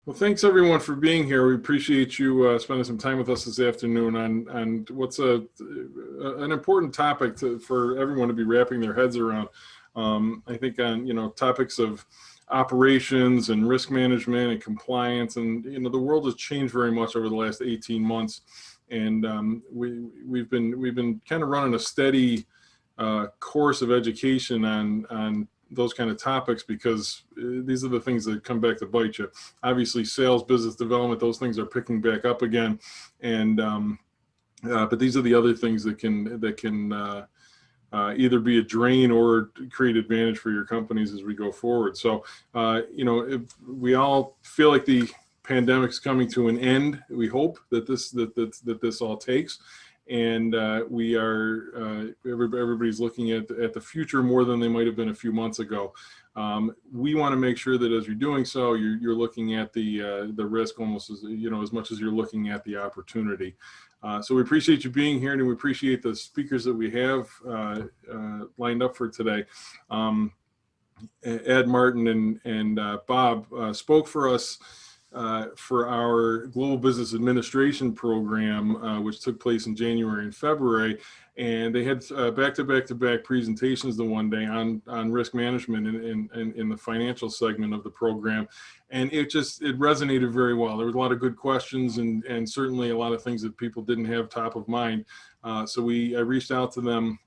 Well, thanks everyone for being here. We appreciate you spending some time with us this afternoon on what's an important topic for everyone to be wrapping their heads around. I think on topics of operations and risk management and compliance, and the world has changed very much over the last 18 months, and we've been kind of running a steady course of education on those kind of topics, because these are the things that come back to bite you. Obviously, sales, business development, those things are picking back up again, and but these are the other things that can either be a drain or create advantage for your companies as we go forward. So, if we all feel like the pandemic's coming to an end, we hope that this all takes. And we are everybody's looking at the future more than they might have been a few months ago. We want to make sure that as you're doing so, you're looking at the risk almost as much as you're looking at the opportunity. So we appreciate you being here, and we appreciate the speakers that we have lined up for today. Ed Martin and Bob spoke for us for our Global Business Administration program, which took place in January and February. And they had back-to-back presentations the one day on risk management in the financial segment of the program. And it resonated very well. There was a lot of good questions and certainly a lot of things that people didn't have top of mind. So I reached out to them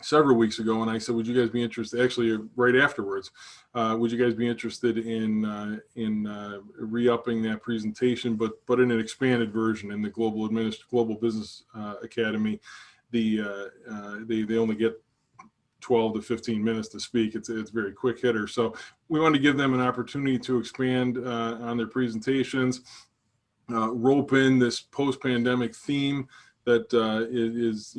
several weeks ago, and I said, would you guys be interested, actually right afterwards, would you guys be interested in re-upping that presentation, but in an expanded version in the Global Business Academy. They only get 12 to 15 minutes to speak. It's very quick hitter. So we want to give them an opportunity to expand on their presentations, rope in this post-pandemic theme that is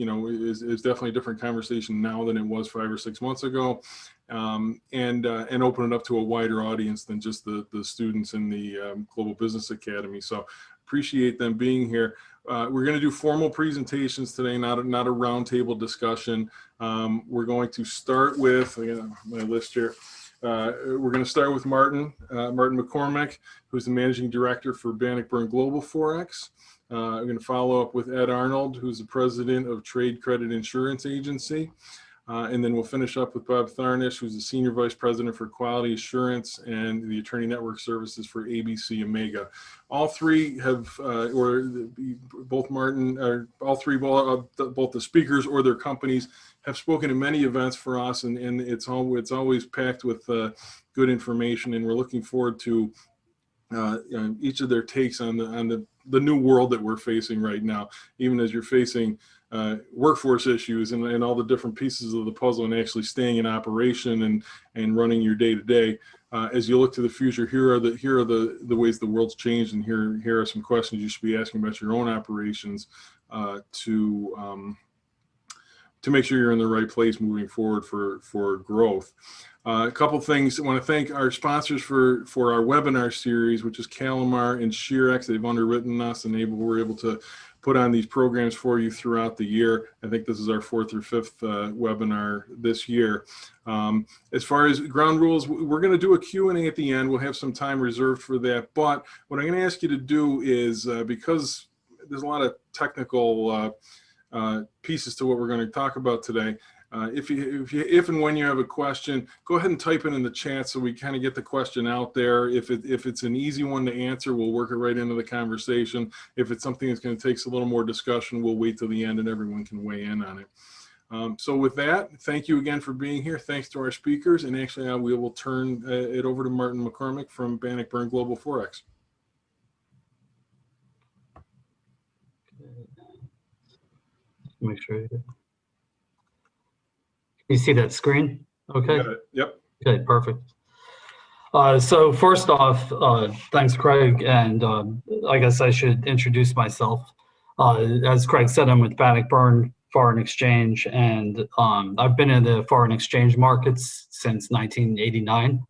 definitely a different conversation now than it was 5 or 6 months ago, and open it up to a wider audience than just the students in the Global Business Academy. So appreciate them being here. We're going to do formal presentations today, not a roundtable discussion. We're going to start with, I got my list here. We're going to start with Martin McCormick, who's the Managing Director for Bannockburn Global Forex. I'm going to follow up with Ed Arnold, who's the President of Trade Credit Insurance Agency. And then we'll finish up with Bob Tharnish, who's the Senior Vice President for Quality Assurance and the Attorney Network Services for ABC-Amega. All three have, both the speakers or their companies have spoken at many events for us, and it's always packed with good information, and we're looking forward to each of their takes on the new world that we're facing right now, even as you're facing workforce issues and all the different pieces of the puzzle, and actually staying in operation and running your day-to-day. As you look to the future, here are the ways the world's changed, and here are some questions you should be asking about your own operations to make sure you're in the right place moving forward for growth. A couple things. I want to thank our sponsors for our webinar series, which is Calamar and Sheerex. They've underwritten us, and we're able to put on these programs for you throughout the year. I think this is our 4th or 5th webinar this year. As far as ground rules, we're going to do a Q&A at the end. We'll have some time reserved for that. But what I'm going to ask you to do is, because there's a lot of technical pieces to what we're going to talk about today. If and when you have a question, go ahead and type it in the chat so we kind of get the question out there. If it's an easy one to answer, we'll work it right into the conversation. If it's something that's going to take a little more discussion, we'll wait till the end and everyone can weigh in on it. So with that, thank you again for being here. Thanks to our speakers. And actually, we will turn it over to Martin McCormick from Bannockburn Global Forex. Make sure you see that screen. Okay. Yep. Okay, perfect. So first off, thanks, Craig. And I guess I should introduce myself. As Craig said, I'm with Bannockburn Foreign Exchange, and I've been in the foreign exchange markets since 1989.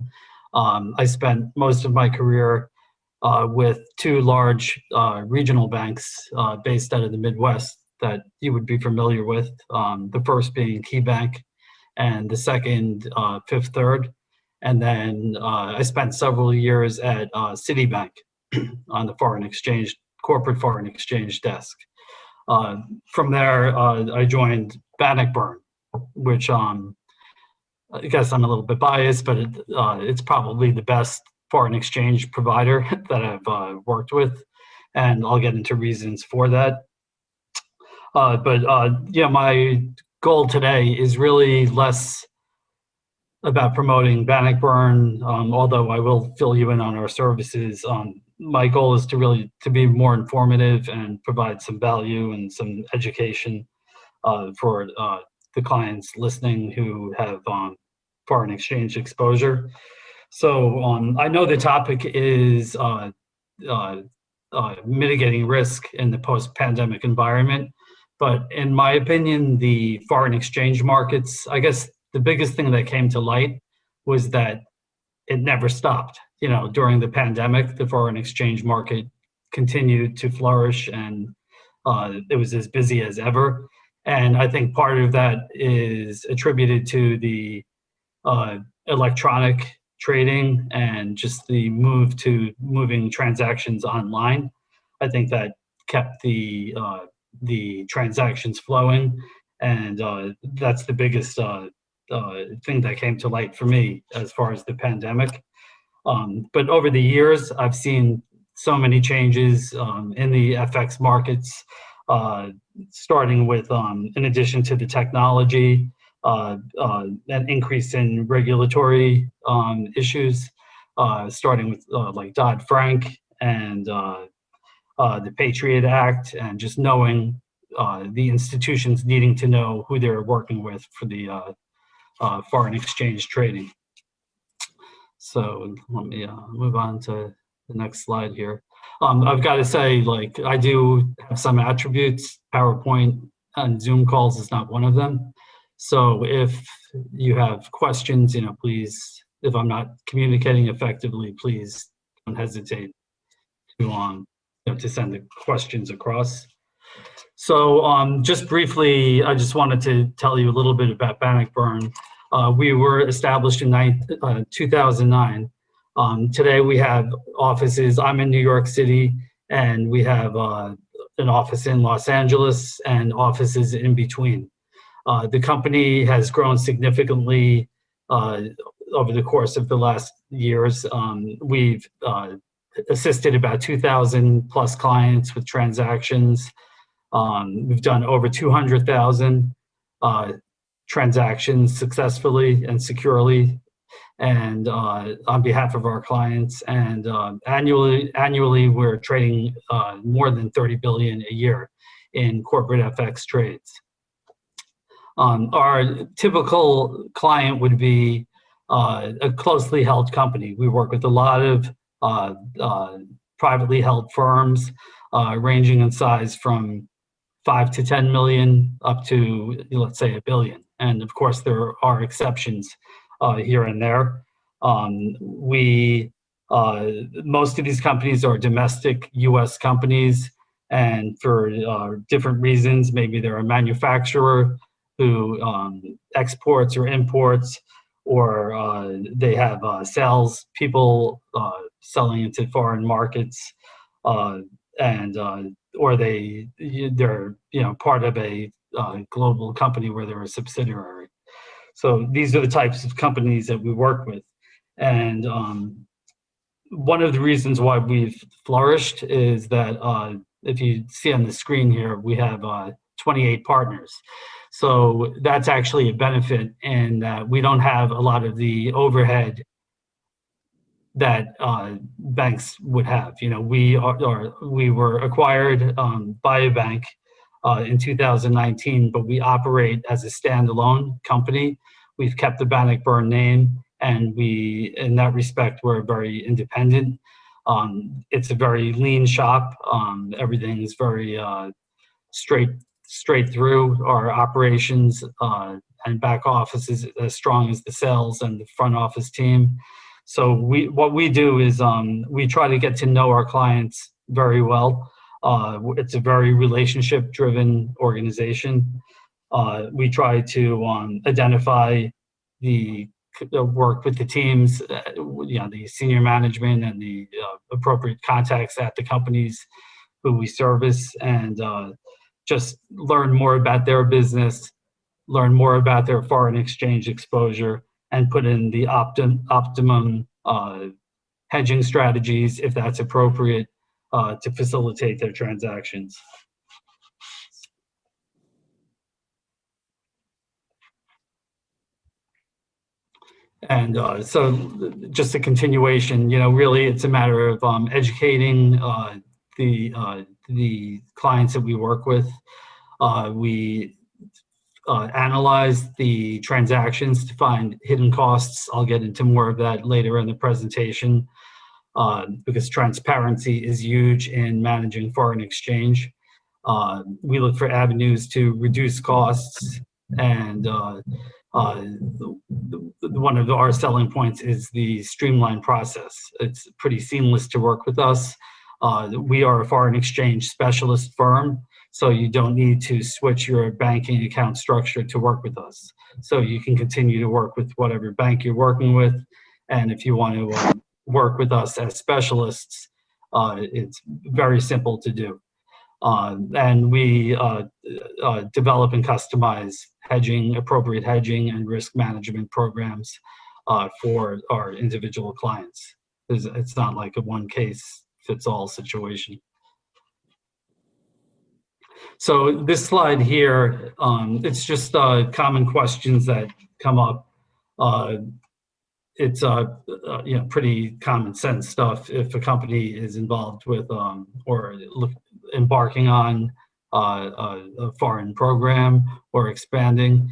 I spent most of my career with 2 large regional banks based out of the Midwest that you would be familiar with. The first being KeyBank, and the second, Fifth Third. And then I spent several years at Citibank on the corporate foreign exchange desk. From there, I joined Bannockburn, which I guess I'm a little bit biased, but it's probably the best foreign exchange provider that I've worked with, and I'll get into reasons for that. Yeah, my goal today is really less about promoting Bannockburn, although I will fill you in on our services. My goal is to be more informative and provide some value and some education for the clients listening who have foreign exchange exposure. So I know the topic is mitigating risk in the post-pandemic environment, but in my opinion, the foreign exchange markets, I guess the biggest thing that came to light was that it never stopped. You know, during the pandemic, the foreign exchange market continued to flourish, and it was as busy as ever. And I think part of that is attributed to the electronic trading and just the move to moving transactions online. I think that kept the transactions flowing, and that's the biggest thing that came to light for me as far as the pandemic. But over the years, I've seen so many changes in the FX markets, starting with, in addition to the technology, an increase in regulatory issues, starting with like Dodd-Frank and the Patriot Act, and just knowing the institutions needing to know who they're working with for the foreign exchange trading. So let me move on to the next slide here. I've got to say, like, I do have some attributes. PowerPoint and Zoom calls is not one of them. So if you have questions, you know, please, if I'm not communicating effectively, please don't hesitate to to send the questions across. So just briefly, I just wanted to tell you a little bit about Bannockburn. We were established in 2009. Today we have offices. I'm in New York City, and we have an office in Los Angeles and offices in between. The company has grown significantly over the course of the last years. We've assisted about 2,000 plus clients with transactions. We've done over 200,000 transactions successfully and securely, and on behalf of our clients. And annually, we're trading more than 30 billion a year in corporate FX trades. Our typical client would be a closely held company. We work with a lot of privately held firms, ranging in size from 5 to 10 million up to, let's say, $1 billion. And of course, there are exceptions here and there. Most of these companies are domestic U.S. companies, and for different reasons, maybe they're a manufacturer who exports or imports, or they have sales people selling into foreign markets, and or they're part of a global company where they're a subsidiary. So these are the types of companies that we work with, and one of the reasons why we've flourished is that if you see on the screen here, we have 28 partners. So that's actually a benefit, and we don't have a lot of the overhead that banks would have. You know, we were acquired by a bank in 2019, but we operate as a standalone company. We've kept the Bannockburn name, and in that respect, we're very independent. It's a very lean shop. Everything is very straight through. Our operations and back office is as strong as the sales and the front office team. So what we do is we try to get to know our clients very well. It's a very relationship-driven organization. We try to identify the work with the teams, the senior management and the appropriate contacts at the companies who we service, and just learn more about their business, learn more about their foreign exchange exposure, and put in the optimum hedging strategies, if that's appropriate, to facilitate their transactions. And so just a continuation, really it's a matter of educating the clients that we work with. We analyze the transactions to find hidden costs. I'll get into more of that later in the presentation, because transparency is huge in managing foreign exchange. We look for avenues to reduce costs, and one of our selling points is the streamlined process. It's pretty seamless to work with us. We are a foreign exchange specialist firm, so you don't need to switch your banking account structure to work with us. So you can continue to work with whatever bank you're working with, and if you want to work with us as specialists, it's very simple to do. And we develop and customize appropriate hedging and risk management programs for our individual clients. It's not like a one case fits all situation. So this slide here, it's just common questions that come up. It's pretty common sense stuff if a company is involved with or embarking on a foreign program or expanding.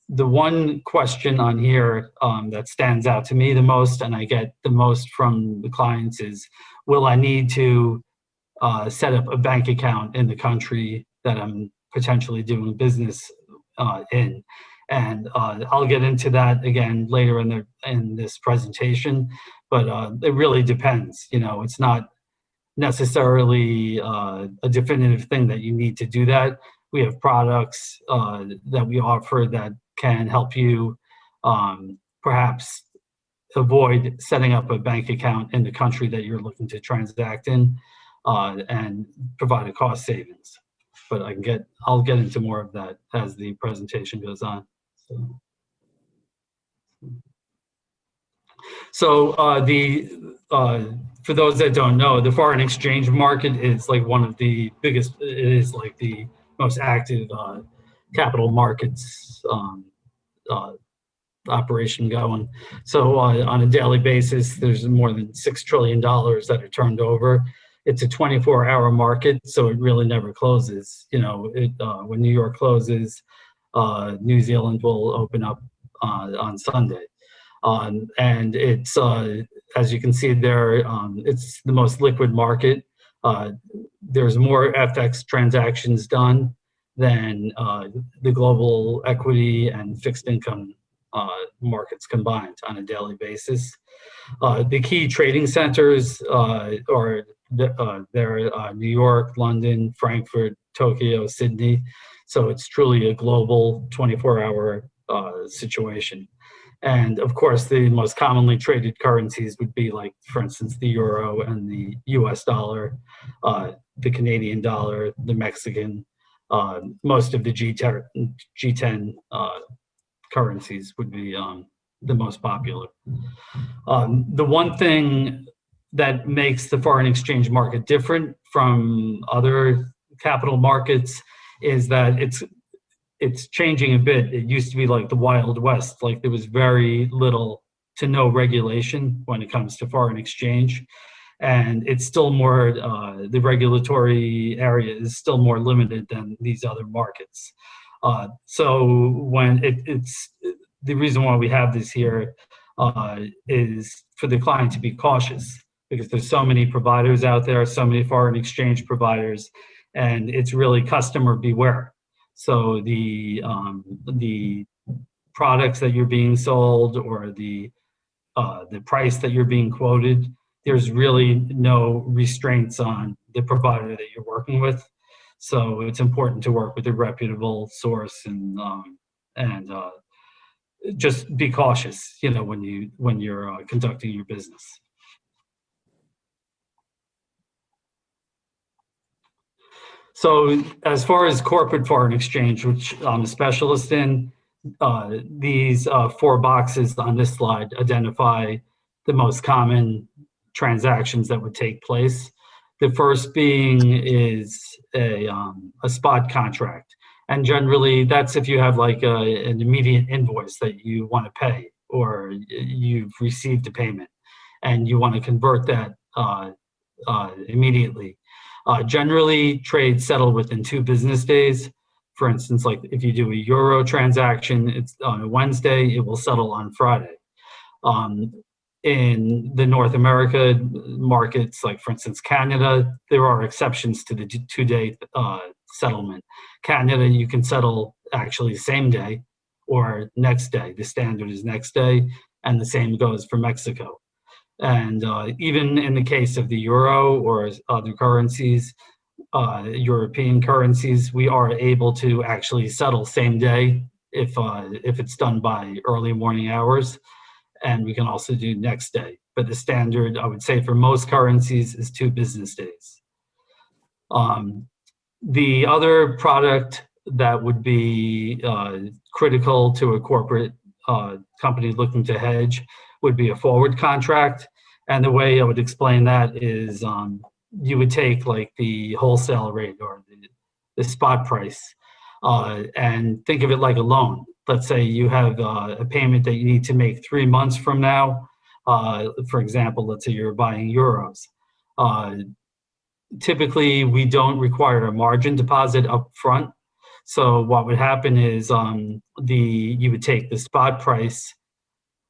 The one question on here that stands out to me the most, and I get the most from the clients, is, will I need to set up a bank account in the country that I'm potentially doing business in? And I'll get into that again later in this presentation, but it really depends. It's not necessarily a definitive thing that you need to do that. We have products that we offer that can help you perhaps avoid setting up a bank account in the country that you're looking to transact in, and provide a cost savings. But I'll get into more of that as the presentation goes on. So for those that don't know, the foreign exchange market is like one of the biggest. It is like the most active capital markets operation going. So on a daily basis, there's more than $6 trillion that are turned over. It's a 24-hour market, so it really never closes. When New York closes, New Zealand will open up on Sunday. And it's, as you can see there, it's the most liquid market. There's more FX transactions done than the global equity and fixed income markets combined on a daily basis. The key trading centers are New York, London, Frankfurt, Tokyo, Sydney. So it's truly a global 24-hour situation. And of course, the most commonly traded currencies would be, like, for instance, the euro and the US dollar, the Canadian dollar, the Mexican, most of the G10 currencies would be the most popular. The one thing that makes the foreign exchange market different from other capital markets is that it's changing a bit. It used to be like the Wild West, like there was very little to no regulation when it comes to foreign exchange. And it's still more, the regulatory area is still more limited than these other markets. So when it's the reason why we have this here is for the client to be cautious, because there's so many providers out there, so many foreign exchange providers, and it's really customer beware. So the products that you're being sold or the price that you're being quoted, there's really no restraints on the provider that you're working with. So it's important to work with a reputable source and just be cautious, when you're conducting your business. So as far as corporate foreign exchange, which I'm a specialist in, these 4 boxes on this slide identify the most common transactions that would take place. The first being is a spot contract. And generally that's if you have like an immediate invoice that you want to pay, or you've received a payment and you want to convert that immediately. Generally, trades settle within 2 business days. For instance, like if you do a euro transaction, it's on a Wednesday, it will settle on Friday. In the North America markets, like for instance, Canada, there are exceptions to the 2-day settlement. Canada, you can settle actually same day or next day. The standard is next day, and the same goes for Mexico. And even in the case of the euro or other currencies, European currencies, we are able to actually settle same day if it's done by early morning hours, and we can also do next day. But the standard, I would say, for most currencies is 2 business days. The other product that would be critical to a corporate company looking to hedge would be a forward contract. And the way I would explain that is you would take like the wholesale rate or the spot price and think of it like a loan. Let's say you have a payment that you need to make 3 months from now. For example, let's say you're buying euros. Typically, we don't require a margin deposit up front. So what would happen is you would take the spot price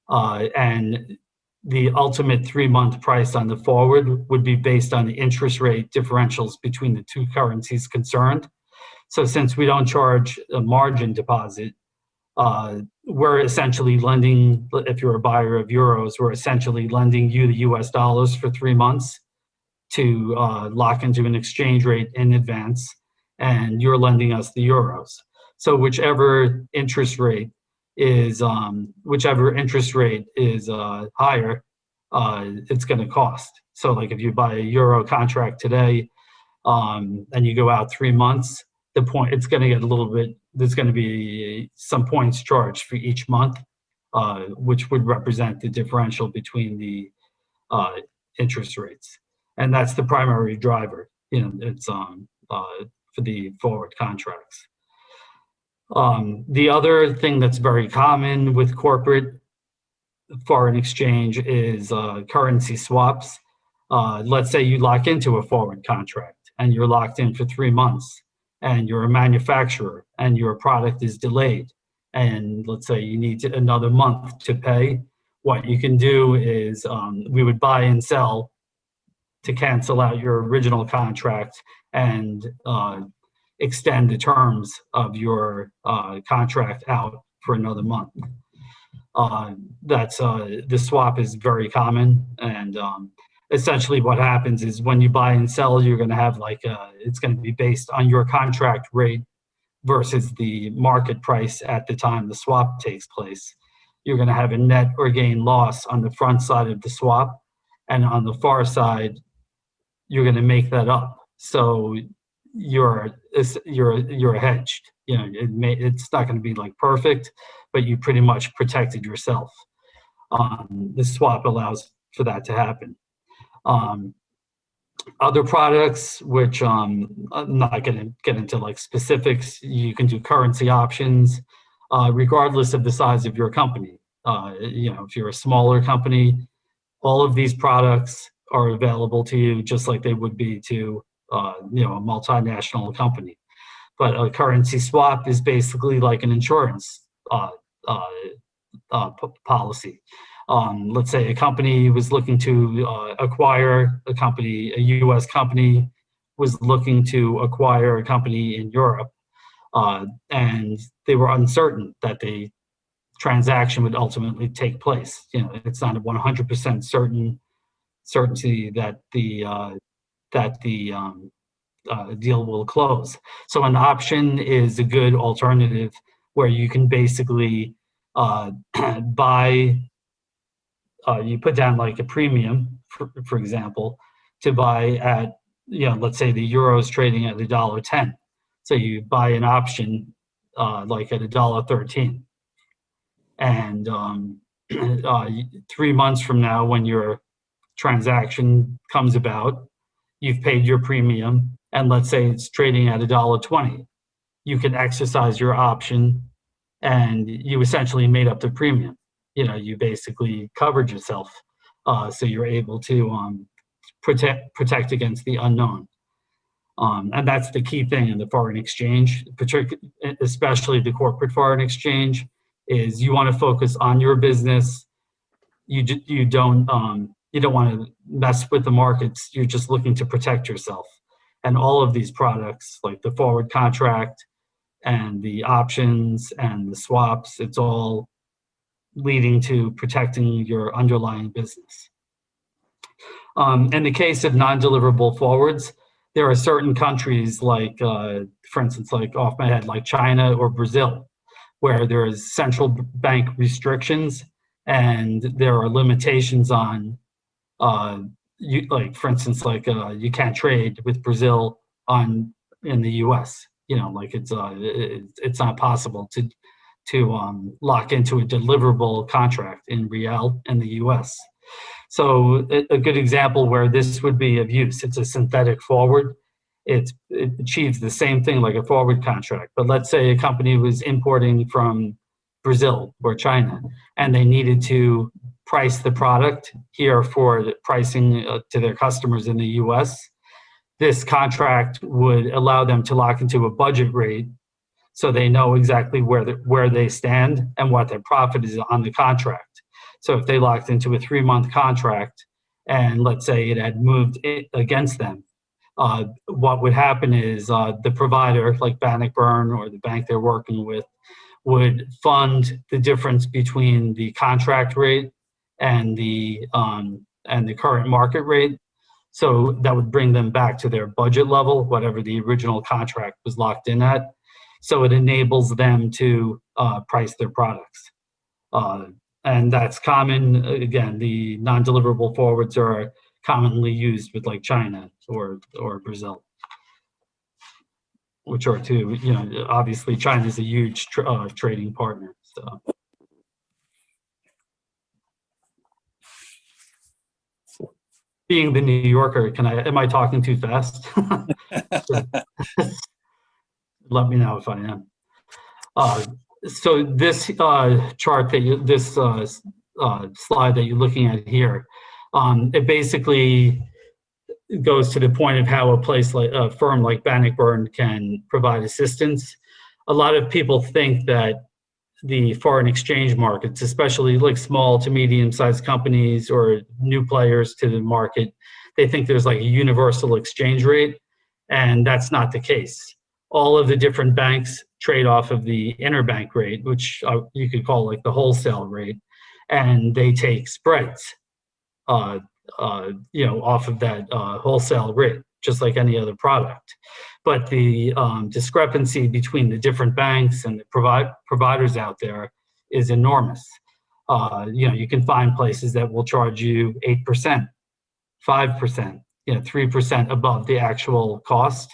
and the ultimate 3-month price on the forward would be based on the interest rate differentials between the 2 currencies concerned. So since we don't charge a margin deposit, we're essentially lending, if you're a buyer of euros, we're essentially lending you the US dollars for 3 months to lock into an exchange rate in advance, and you're lending us the euros. So whichever interest rate is higher, it's going to cost. So like if you buy a euro contract today and you go out 3 months, it's going to get a little bit, there's going to be some points charged for each month, which would represent the differential between the interest rates. And that's the primary driver, it's for the forward contracts. The other thing that's very common with corporate foreign exchange is currency swaps. Let's say you lock into a forward contract and you're locked in for 3 months, and you're a manufacturer and your product is delayed, and let's say you need another month to pay. What you can do is we would buy and sell to cancel out your original contract and extend the terms of your contract out for another month. The swap is very common, and essentially what happens is when you buy and sell, you're going to have it's going to be based on your contract rate versus the market price at the time the swap takes place. You're going to have a net or gain loss on the front side of the swap, and on the far side, you're going to make that up. So you're hedged. It's not going to be like perfect, but you pretty much protected yourself. The swap allows for that to happen. Other products, which I'm not going to get into like specifics, you can do currency options, regardless of the size of your company. If you're a smaller company, all of these products are available to you just like they would be to a multinational company. But a currency swap is basically like an insurance policy. Let's say a company was looking to acquire a U.S. company was looking to acquire a company in Europe, and they were uncertain that the transaction would ultimately take place. It's not a 100% certainty that the deal will close. So an option is a good alternative where you can basically buy, you put down like a premium, for example, to buy at, let's say the euro is trading at $1.10. So you buy an option like at $1.13. And 3 months from now, when your transaction comes about, you've paid your premium, and let's say it's trading at $1.20. You can exercise your option, and you essentially made up the premium. You basically covered yourself, so you're able to protect against the unknown. And that's the key thing in the foreign exchange, especially the corporate foreign exchange, is you want to focus on your business. You don't want to mess with the markets. You're just looking to protect yourself. And all of these products, like the forward contract and the options and the swaps, it's all leading to protecting your underlying business. In the case of non-deliverable forwards, there are certain countries like, for instance, like off my head, like China or Brazil, where there is central bank restrictions and there are limitations on, for instance, you can't trade with Brazil in the U.S. Like it's not possible to lock into a deliverable contract in real in the U.S. So a good example where this would be of use, it's a synthetic forward. It achieves the same thing like a forward contract. But let's say a company was importing from Brazil or China, and they needed to price the product here for the pricing to their customers in the U.S. This contract would allow them to lock into a budget rate, so they know exactly where they stand and what their profit is on the contract. So if they locked into a 3-month contract, and let's say it had moved against them, what would happen is the provider, like Bannockburn or the bank they're working with, would fund the difference between the contract rate and the current market rate. So that would bring them back to their budget level, whatever the original contract was locked in at. So it enables them to price their products. And that's common. Again, the non-deliverable forwards are commonly used with like China or Brazil, which are two, obviously China is a huge trading partner. So. Being the New Yorker, am I talking too fast? Let me know if I am. So this chart slide that you're looking at here, it basically goes to the point of how a firm like Bannockburn can provide assistance. A lot of people think that the foreign exchange markets, especially like small to medium-sized companies or new players to the market, they think there's like a universal exchange rate, and that's not the case. All of the different banks trade off of the interbank rate, which you could call like the wholesale rate, and they take spreads, off of that wholesale rate, just like any other product. But the discrepancy between the different banks and the providers out there is enormous. You can find places that will charge you 8%, 5%, 3% above the actual cost.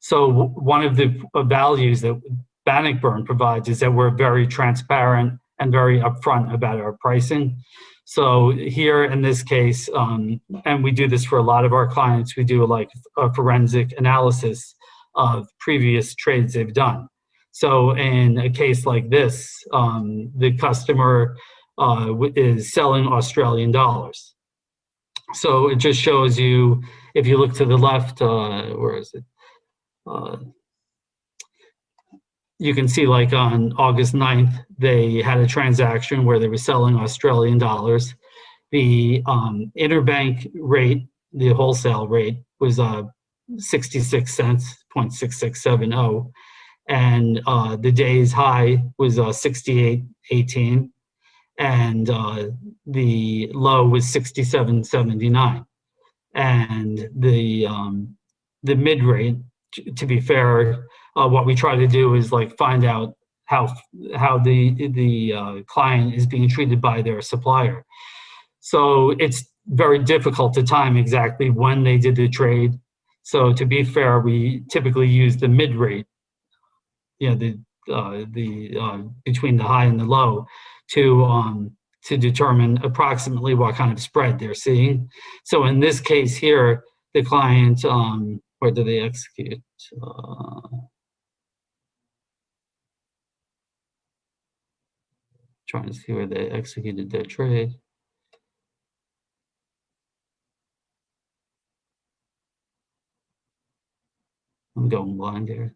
So one of the values that Bannockburn provides is that we're very transparent and very upfront about our pricing. So here in this case, and we do this for a lot of our clients, we do like a forensic analysis of previous trades they've done. So in a case like this, the customer is selling Australian dollars. So it just shows you, if you look to the left, where is it? You can see like on August 9th, they had a transaction where they were selling Australian dollars. The interbank rate, the wholesale rate, was 66 cents, 0.6670. And the day's high was 68.18. And the low was 67.79. And the mid rate, to be fair, what we try to do is like find out how the client is being treated by their supplier. So it's very difficult to time exactly when they did the trade. So to be fair, we typically use the mid rate, between the high and the low, to determine approximately what kind of spread they're seeing. So in this case here, the client, where do they execute? Trying to see where they executed their trade. I'm going blind here.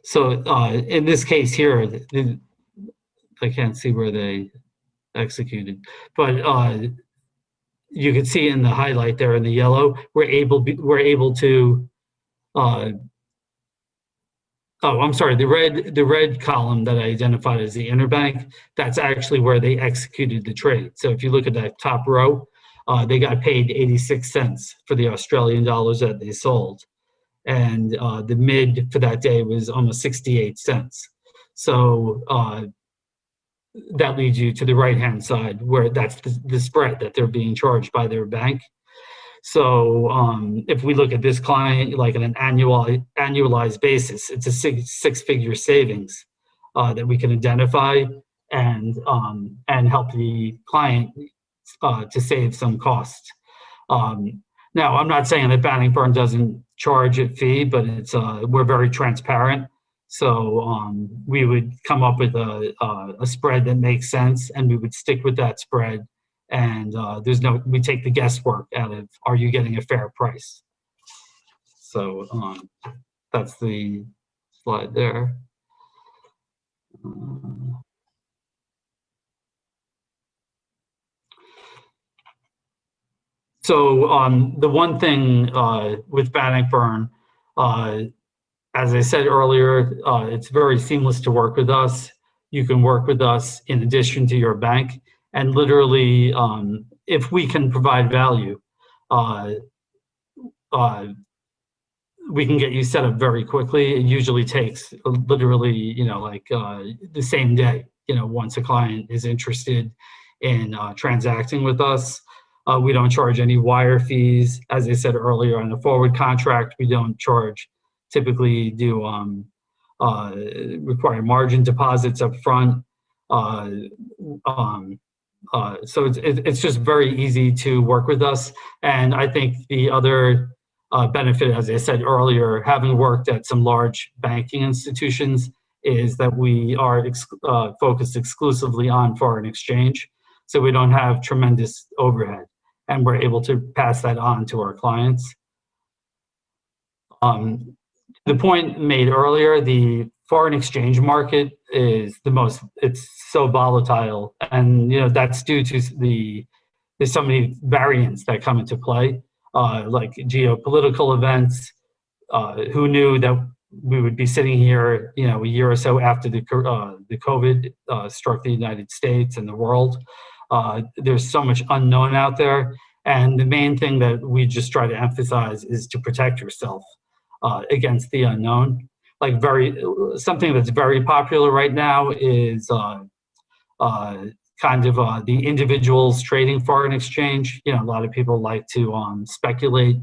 So in this case here, I can't see where they executed, but you can see in the highlight there in the yellow, we're able to. I'm sorry. The red column that I identified as the interbank, that's actually where they executed the trade. So if you look at that top row, they got paid 86 cents for the Australian dollars that they sold. And the mid for that day was almost 68 cents. So that leads you to the right-hand side where that's the spread that they're being charged by their bank. So if we look at this client, like on an annualized basis, it's a six-figure savings that we can identify and help the client to save some costs. Now, I'm not saying that Bannockburn doesn't charge a fee, but it's we're very transparent. So we would come up with a spread that makes sense, and we would stick with that spread. And we take the guesswork out of, are you getting a fair price? So that's the slide there. So the one thing with Bannockburn, as I said earlier, it's very seamless to work with us. You can work with us in addition to your bank. And literally, if we can provide value, we can get you set up very quickly. It usually takes literally, the same day, once a client is interested in transacting with us. We don't charge any wire fees. As I said earlier, on the forward contract, we don't charge, typically do require margin deposits up front. So it's just very easy to work with us. And I think the other benefit, as I said earlier, having worked at some large banking institutions, is that we are focused exclusively on foreign exchange. So we don't have tremendous overhead, and we're able to pass that on to our clients. The point made earlier, the foreign exchange market is it's so volatile, and that's due to there's so many variants that come into play, like geopolitical events. Who knew that we would be sitting here, a year or so after the COVID struck the United States and the world? There's so much unknown out there, and the main thing that we just try to emphasize is to protect yourself against the unknown. Like something that's very popular right now is the individuals trading foreign exchange. A lot of people like to speculate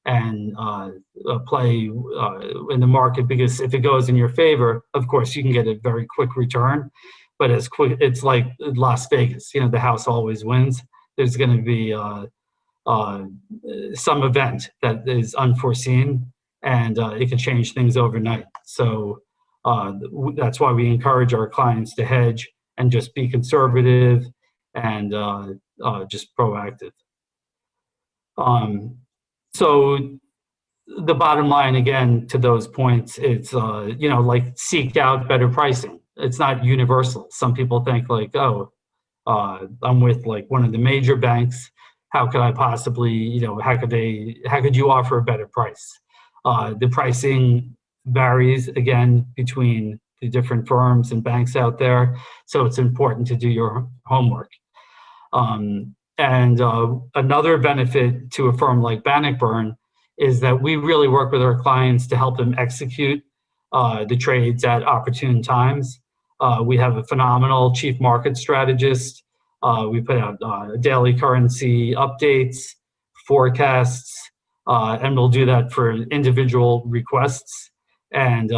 and play in the market, because if it goes in your favor, of course you can get a very quick return. But it's like Las Vegas. The house always wins. There's going to be some event that is unforeseen, and it can change things overnight. So that's why we encourage our clients to hedge and just be conservative and just proactive. So the bottom line, again, to those points, it's seek out better pricing. It's not universal. Some people think like, oh, I'm with one of the major banks. How could I possibly, how could you offer a better price? The pricing varies, again, between the different firms and banks out there. So it's important to do your homework. And another benefit to a firm like Bannockburn is that we really work with our clients to help them execute the trades at opportune times. We have a phenomenal chief market strategist. We put out daily currency updates, forecasts, and we'll do that for individual requests and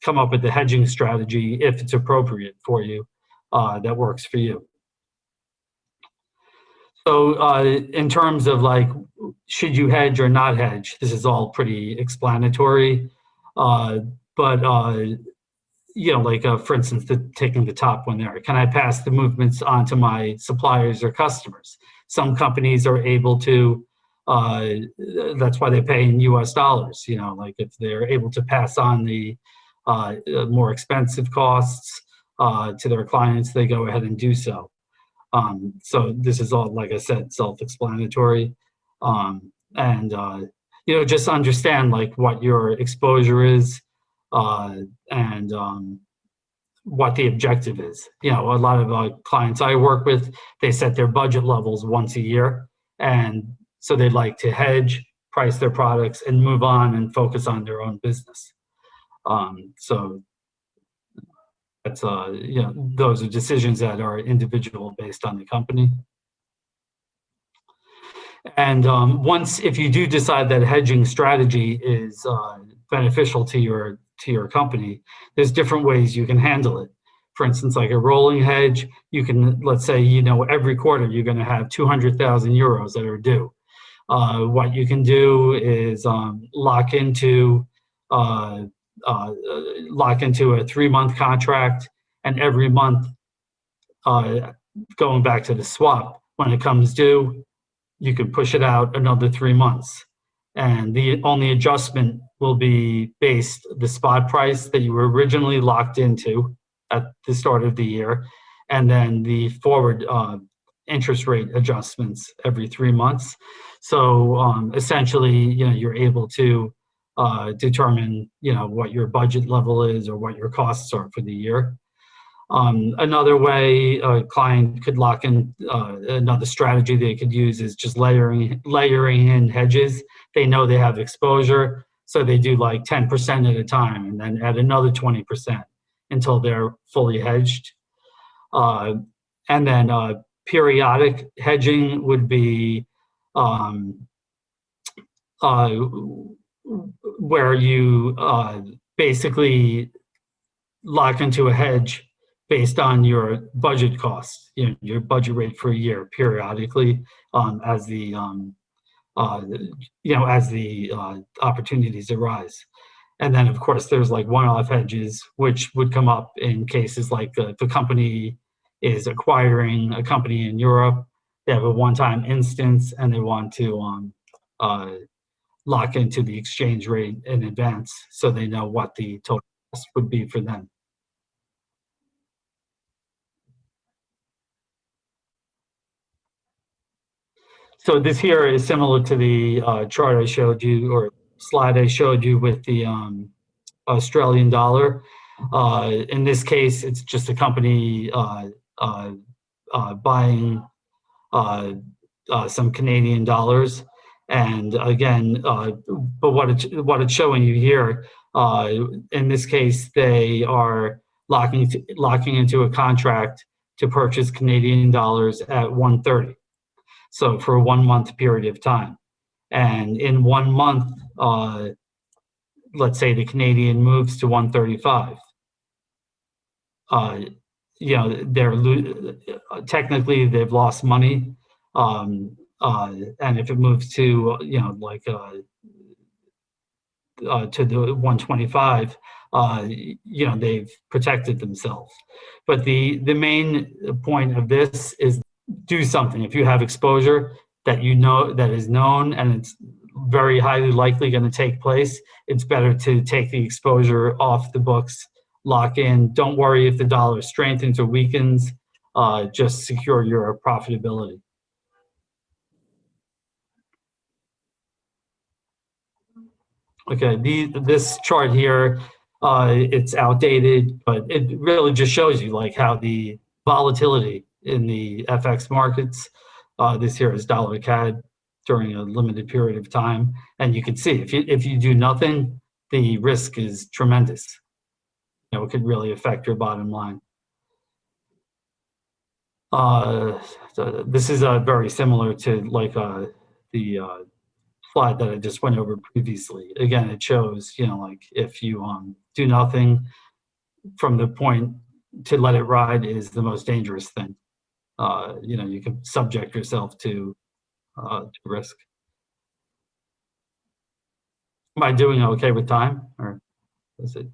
come up with the hedging strategy if it's appropriate for you, that works for you. So in terms of like, should you hedge or not hedge, this is all pretty explanatory. You know, like for instance, taking the top one there, can I pass the movements on to my suppliers or customers? Some companies are able to, that's why they pay in US dollars, you know, like if they're able to pass on the more expensive costs to their clients, they go ahead and do so. So this is all, like I said, self-explanatory. You know, just understand like what your exposure is and what the objective is. You know, a lot of clients I work with, they set their budget levels once a year. And so they like to hedge, price their products, and move on and focus on their own business. So that's, you know, those are decisions that are individual based on the company. And if you do decide that hedging strategy is beneficial to your company, there's different ways you can handle it. For instance, like a rolling hedge, you can, let's say, you know, every quarter you're going to have 200,000 euros that are due. What you can do is lock into a 3-month contract, and every month, going back to the swap, when it comes due, you can push it out another 3 months. And the only adjustment will be based the spot price that you were originally locked into at the start of the year, and then the forward interest rate adjustments every 3 months. So essentially, you know, you're able to determine, you know, what your budget level is or what your costs are for the year. Another way a client could lock in, another strategy they could use is just layering in hedges. They know they have exposure, so they do like 10% at a time and then add another 20% until they're fully hedged. And then periodic hedging would be where you basically lock into a hedge based on your budget costs, you know, your budget rate for a year periodically, as the opportunities arise. And then of course there's like one-off hedges, which would come up in cases like if a company is acquiring a company in Europe, they have a one-time instance and they want to lock into the exchange rate in advance so they know what the total cost would be for them. So this here is similar to the chart I showed you, or slide I showed you with the Australian dollar. In this case, it's just a company buying some Canadian dollars. And again, but what it's showing you here, in this case, they are locking into a contract to purchase Canadian dollars at 130. So for a 1 month period of time. And in 1 month, let's say the Canadian moves to 135. You know, technically they've lost money. And if it moves to, you know, like to the 125, you know, they've protected themselves. But the main point of this is do something. If you have exposure that you know that is known and it's very highly likely going to take place, it's better to take the exposure off the books, lock in. Don't worry if the dollar strengthens or weakens. Just secure your profitability. Okay, this chart here, it's outdated, but it really just shows you like how the volatility in the FX markets, this here is dollar CAD during a limited period of time, and you can see if you do nothing, the risk is tremendous. You know, it could really affect your bottom line. So this is very similar to like the slide that I just went over previously. Again, it shows, you know, like if you do nothing from the point to let it ride is the most dangerous thing. You know, you can subject yourself to risk. Am I doing okay with time, or is it?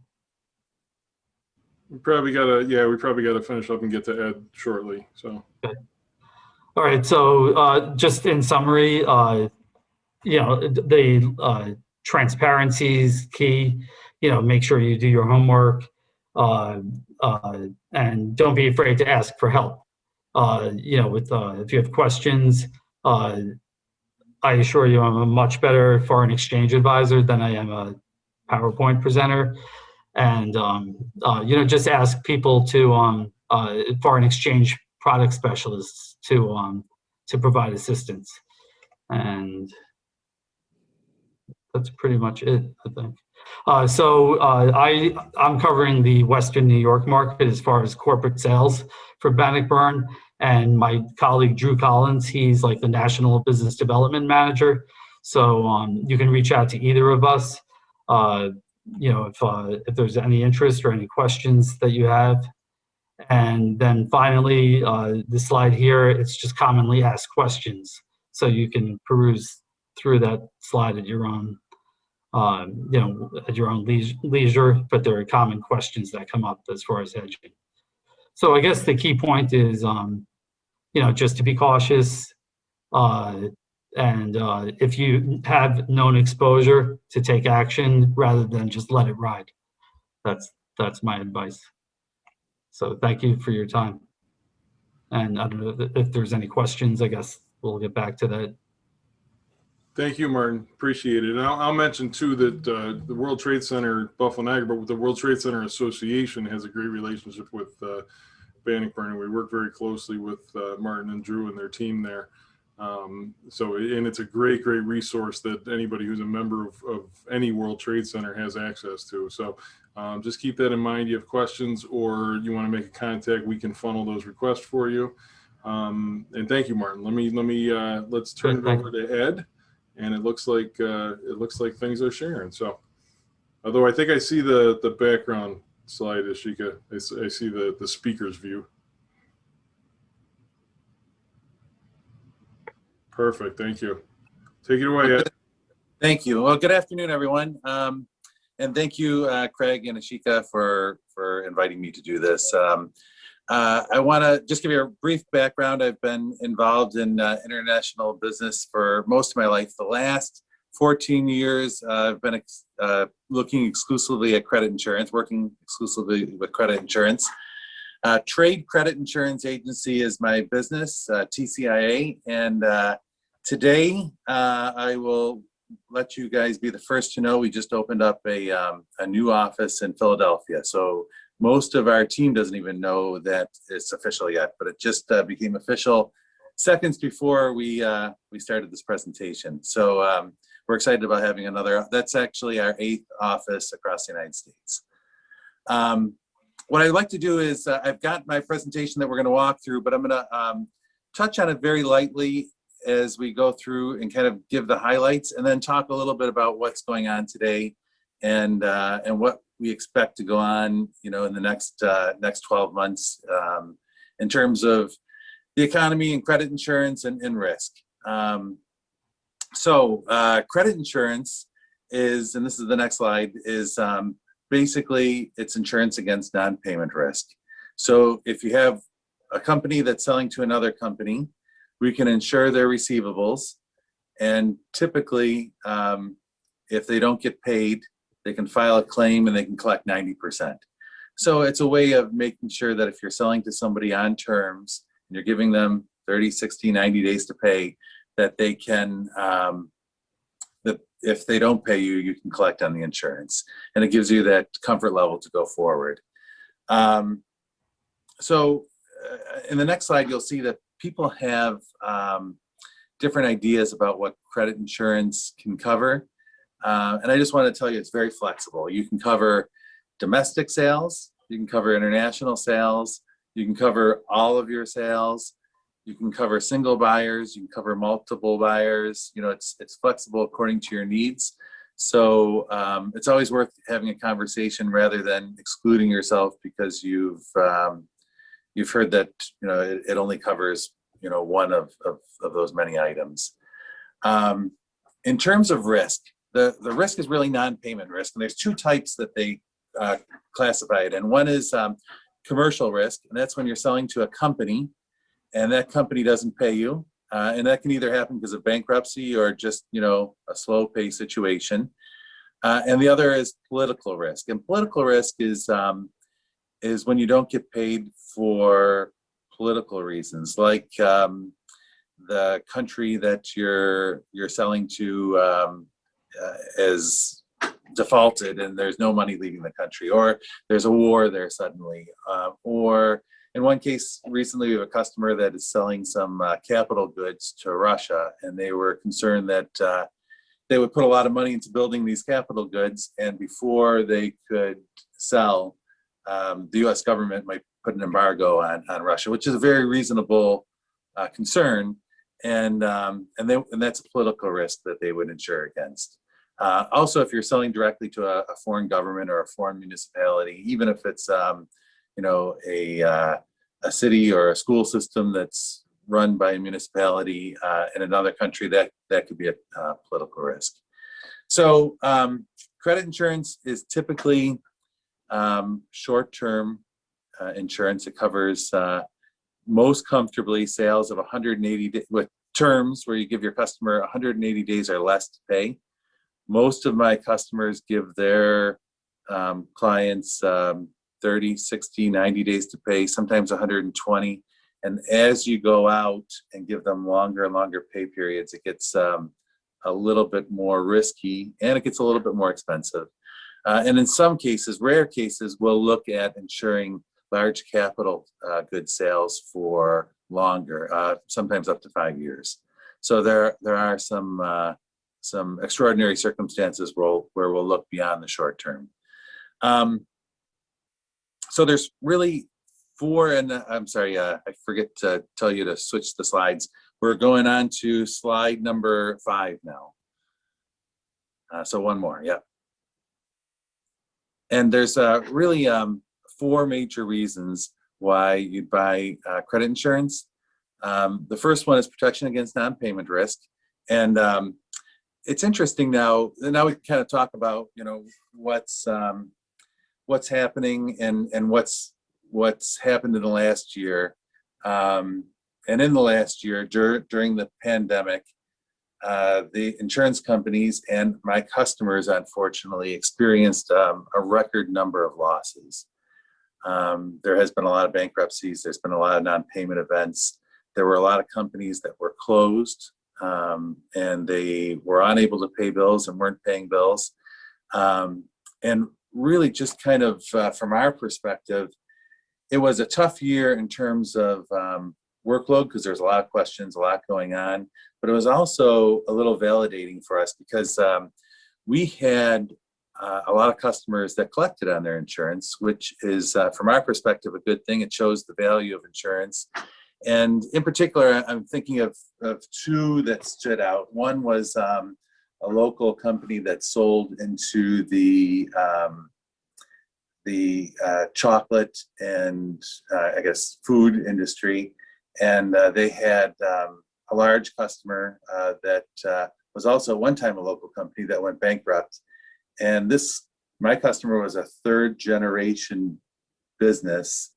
We probably gotta finish up and get to Ed shortly. So. Okay. All right. So just in summary, you know, the transparency is key. You know, make sure you do your homework, and don't be afraid to ask for help. You know, with if you have questions, I assure you I'm a much better foreign exchange advisor than I am a PowerPoint presenter. And, you know, just ask people to, foreign exchange product specialists to provide assistance. And that's pretty much it, I think. I'm covering the Western New York market as far as corporate sales for Bannockburn, and my colleague Drew Collins, he's like the National Business Development Manager. So you can reach out to either of us, you know, if there's any interest or any questions that you have. And then finally, the slide here, it's just commonly asked questions. So you can peruse through that slide at your own you know, at your own leisure, but there are common questions that come up as far as hedging. So I guess the key point is, you know, just to be cautious, and if you have known exposure, to take action rather than just let it ride. That's my advice. So thank you for your time. And I don't know if there's any questions. I guess we'll get back to that. Thank you, Martin. Appreciate it. And I'll mention too that the World Trade Center Buffalo Niagara, but the World Trade Center Association has a great relationship with Bannockburn, and we work very closely with Martin and Drew and their team there. And it's a great resource that anybody who's a member of any World Trade Center has access to. So just keep that in mind. You have questions or you want to make a contact, we can funnel those requests for you. And thank you, Martin. Let's turn it over to Ed. And it looks like things are sharing. So, although I think I see the background slide, Ashika. I see the speaker's view. Perfect. Thank you. Take it away, Ed. Thank you. Well, good afternoon, everyone. And thank you, Craig and Ashika, for inviting me to do this. I want to just give you a brief background. I've been involved in international business for most of my life. The last 14 years, I've been looking exclusively at credit insurance, working exclusively with credit insurance. Trade Credit Insurance Agency is my business, TCIA, and today I will let you guys be the first to know we just opened up a new office in Philadelphia. So most of our team doesn't even know that it's official yet, but it just became official seconds before we started this presentation. So we're excited about having another. That's actually our 8th office across the United States. What I'd like to do is I've got my presentation that we're going to walk through, but I'm going to touch on it very lightly as we go through and kind of give the highlights, and then talk a little bit about what's going on today and what we expect to go on, you know, in the next 12 months in terms of the economy and credit insurance and risk. So credit insurance is, and this is the next slide, is basically it's insurance against non-payment risk. So if you have a company that's selling to another company, we can insure their receivables, and typically if they don't get paid, they can file a claim and they can collect 90%. So it's a way of making sure that if you're selling to somebody on terms and you're giving them 30, 60, 90 days to pay, that they can, that if they don't pay you, you can collect on the insurance. And it gives you that comfort level to go forward. So in the next slide, you'll see that people have different ideas about what credit insurance can cover. And I just want to tell you, it's very flexible. You can cover domestic sales, you can cover international sales, you can cover all of your sales, you can cover single buyers, you can cover multiple buyers. You know, it's flexible according to your needs. So it's always worth having a conversation rather than excluding yourself because you've heard that, you know, it only covers, you know, one of those many items. In terms of risk, the risk is really non-payment risk, and there's two types that they classify it in. One is commercial risk, and that's when you're selling to a company and that company doesn't pay you. And that can either happen because of bankruptcy or just, you know, a slow pay situation. And the other is political risk. And political risk is when you don't get paid for political reasons, like the country that you're selling to is defaulted and there's no money leaving the country, or there's a war there suddenly, or in one case recently we have a customer that is selling some capital goods to Russia, and they were concerned that they would put a lot of money into building these capital goods, and before they could sell, the US government might put an embargo on Russia, which is a very reasonable concern, and that's a political risk that they would insure against. Also, if you're selling directly to a foreign government or a foreign municipality, even if it's you know, a city or a school system that's run by a municipality in another country, that could be a political risk. So credit insurance is typically short-term insurance. It covers most comfortably sales of 180 days, with terms where you give your customer 180 days or less to pay. Most of my customers give their clients 30, 60, 90 days to pay, sometimes 120. And as you go out and give them longer and longer pay periods, it gets a little bit more risky and it gets a little bit more expensive. And in some cases, rare cases, we'll look at insuring large capital goods sales for longer, sometimes up to 5 years. So there are some extraordinary circumstances where we'll look beyond the short term. So there's really four, and I'm sorry, I forget to tell you to switch the slides. We're going on to slide number 5 now. So one more, yeah. And there's really 4 major reasons why you'd buy credit insurance. The first one is protection against non-payment risk. And it's interesting now we can kind of talk about, you know, what's happening and what's happened in the last year. And in the last year, during the pandemic, the insurance companies and my customers, unfortunately, experienced a record number of losses. There has been a lot of bankruptcies. There's been a lot of non-payment events. There were a lot of companies that were closed, and they were unable to pay bills and weren't paying bills. And really just kind of from our perspective, it was a tough year in terms of workload because there's a lot of questions, a lot going on, but it was also a little validating for us because we had a lot of customers that collected on their insurance, which is from our perspective a good thing. It shows the value of insurance. And in particular, I'm thinking of 2 that stood out. One was a local company that sold into the chocolate and I guess food industry, and they had a large customer that was also one time a local company that went bankrupt. And my customer was a 3rd generation business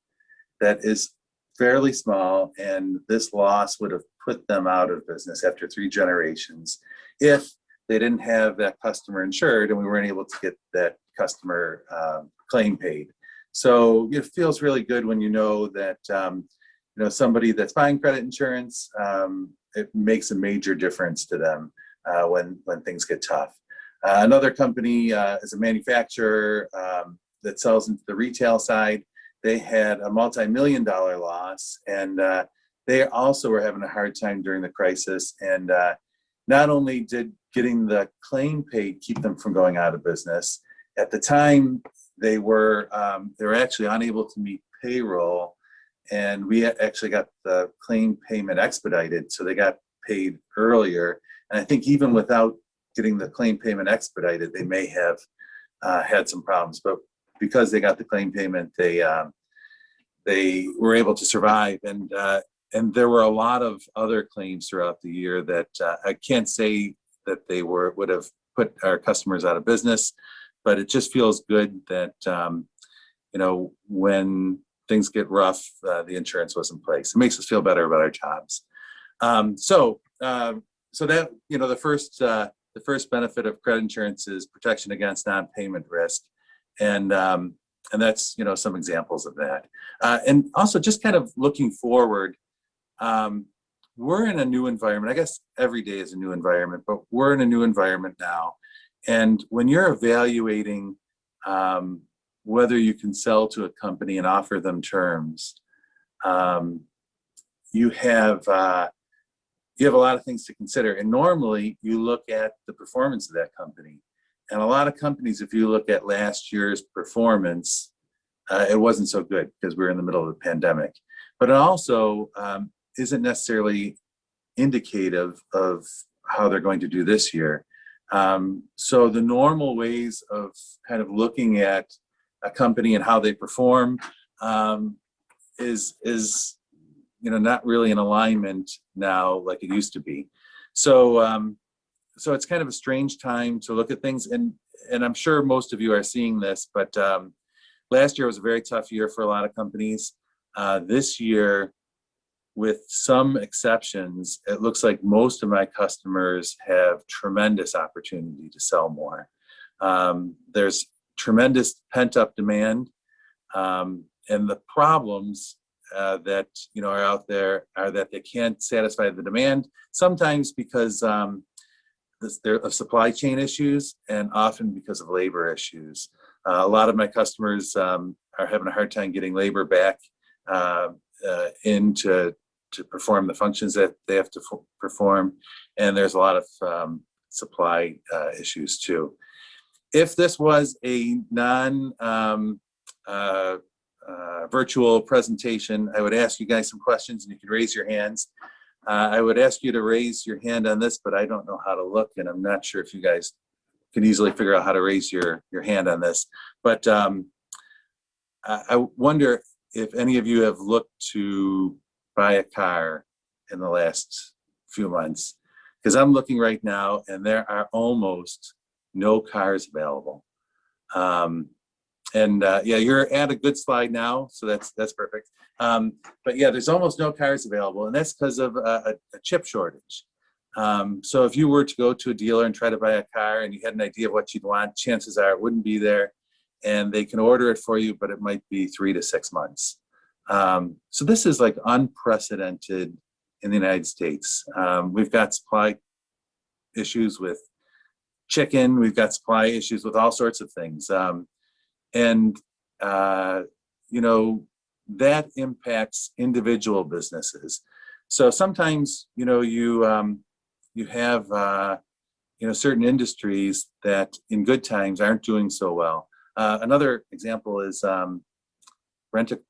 that is fairly small, and this loss would have put them out of business after 3 generations if they didn't have that customer insured and we weren't able to get that customer claim paid. So it feels really good when you know that you know, somebody that's buying credit insurance, it makes a major difference to them when things get tough. Another company is a manufacturer that sells into the retail side. They had a multi-million-dollar loss, and they also were having a hard time during the crisis. And not only did getting the claim paid keep them from going out of business. At the time, they were actually unable to meet payroll, and we actually got the claim payment expedited, so they got paid earlier. And I think even without getting the claim payment expedited, they may have had some problems, but because they got the claim payment, they were able to survive. And there were a lot of other claims throughout the year that I can't say that they would have put our customers out of business, but it just feels good that when things get rough, the insurance was in place. It makes us feel better about our jobs. So that the first benefit of credit insurance is protection against non-payment risk, and that's some examples of that. And also just kind of looking forward, we're in a new environment. I guess every day is a new environment, but we're in a new environment now. And when you're evaluating whether you can sell to a company and offer them terms, you have a lot of things to consider. And normally you look at the performance of that company. And a lot of companies, if you look at last year's performance, it wasn't so good because we were in the middle of the pandemic. But it also isn't necessarily indicative of how they're going to do this year. So the normal ways of kind of looking at a company and how they perform is not really in alignment now like it used to be. So so it's kind of a strange time to look at things, and I'm sure most of you are seeing this, but last year was a very tough year for a lot of companies. This year, with some exceptions, it looks like most of my customers have tremendous opportunity to sell more. There's tremendous pent-up demand, and the problems that are out there are that they can't satisfy the demand, sometimes because of supply chain issues, and often because of labor issues. A lot of my customers are having a hard time getting labor back in to perform the functions that they have to perform, and there's a lot of supply issues too. If this was a virtual presentation, I would ask you guys some questions, and you can raise your hands. I would ask you to raise your hand on this, but I don't know how to look, and I'm not sure if you guys can easily figure out how to raise your hand on this. But I wonder if any of you have looked to buy a car in the last few months, because I'm looking right now and there are almost no cars available. Yeah, you're at a good slide now, so that's perfect. But yeah, there's almost no cars available, and that's because of a chip shortage. So if you were to go to a dealer and try to buy a car and you had an idea of what you'd want, chances are it wouldn't be there, and they can order it for you, but it might be 3 to 6 months. So this is like unprecedented in the United States. We've got supply issues with chicken, we've got supply issues with all sorts of things. That impacts individual businesses. So sometimes, you have, certain industries that in good times aren't doing so well. Another example is the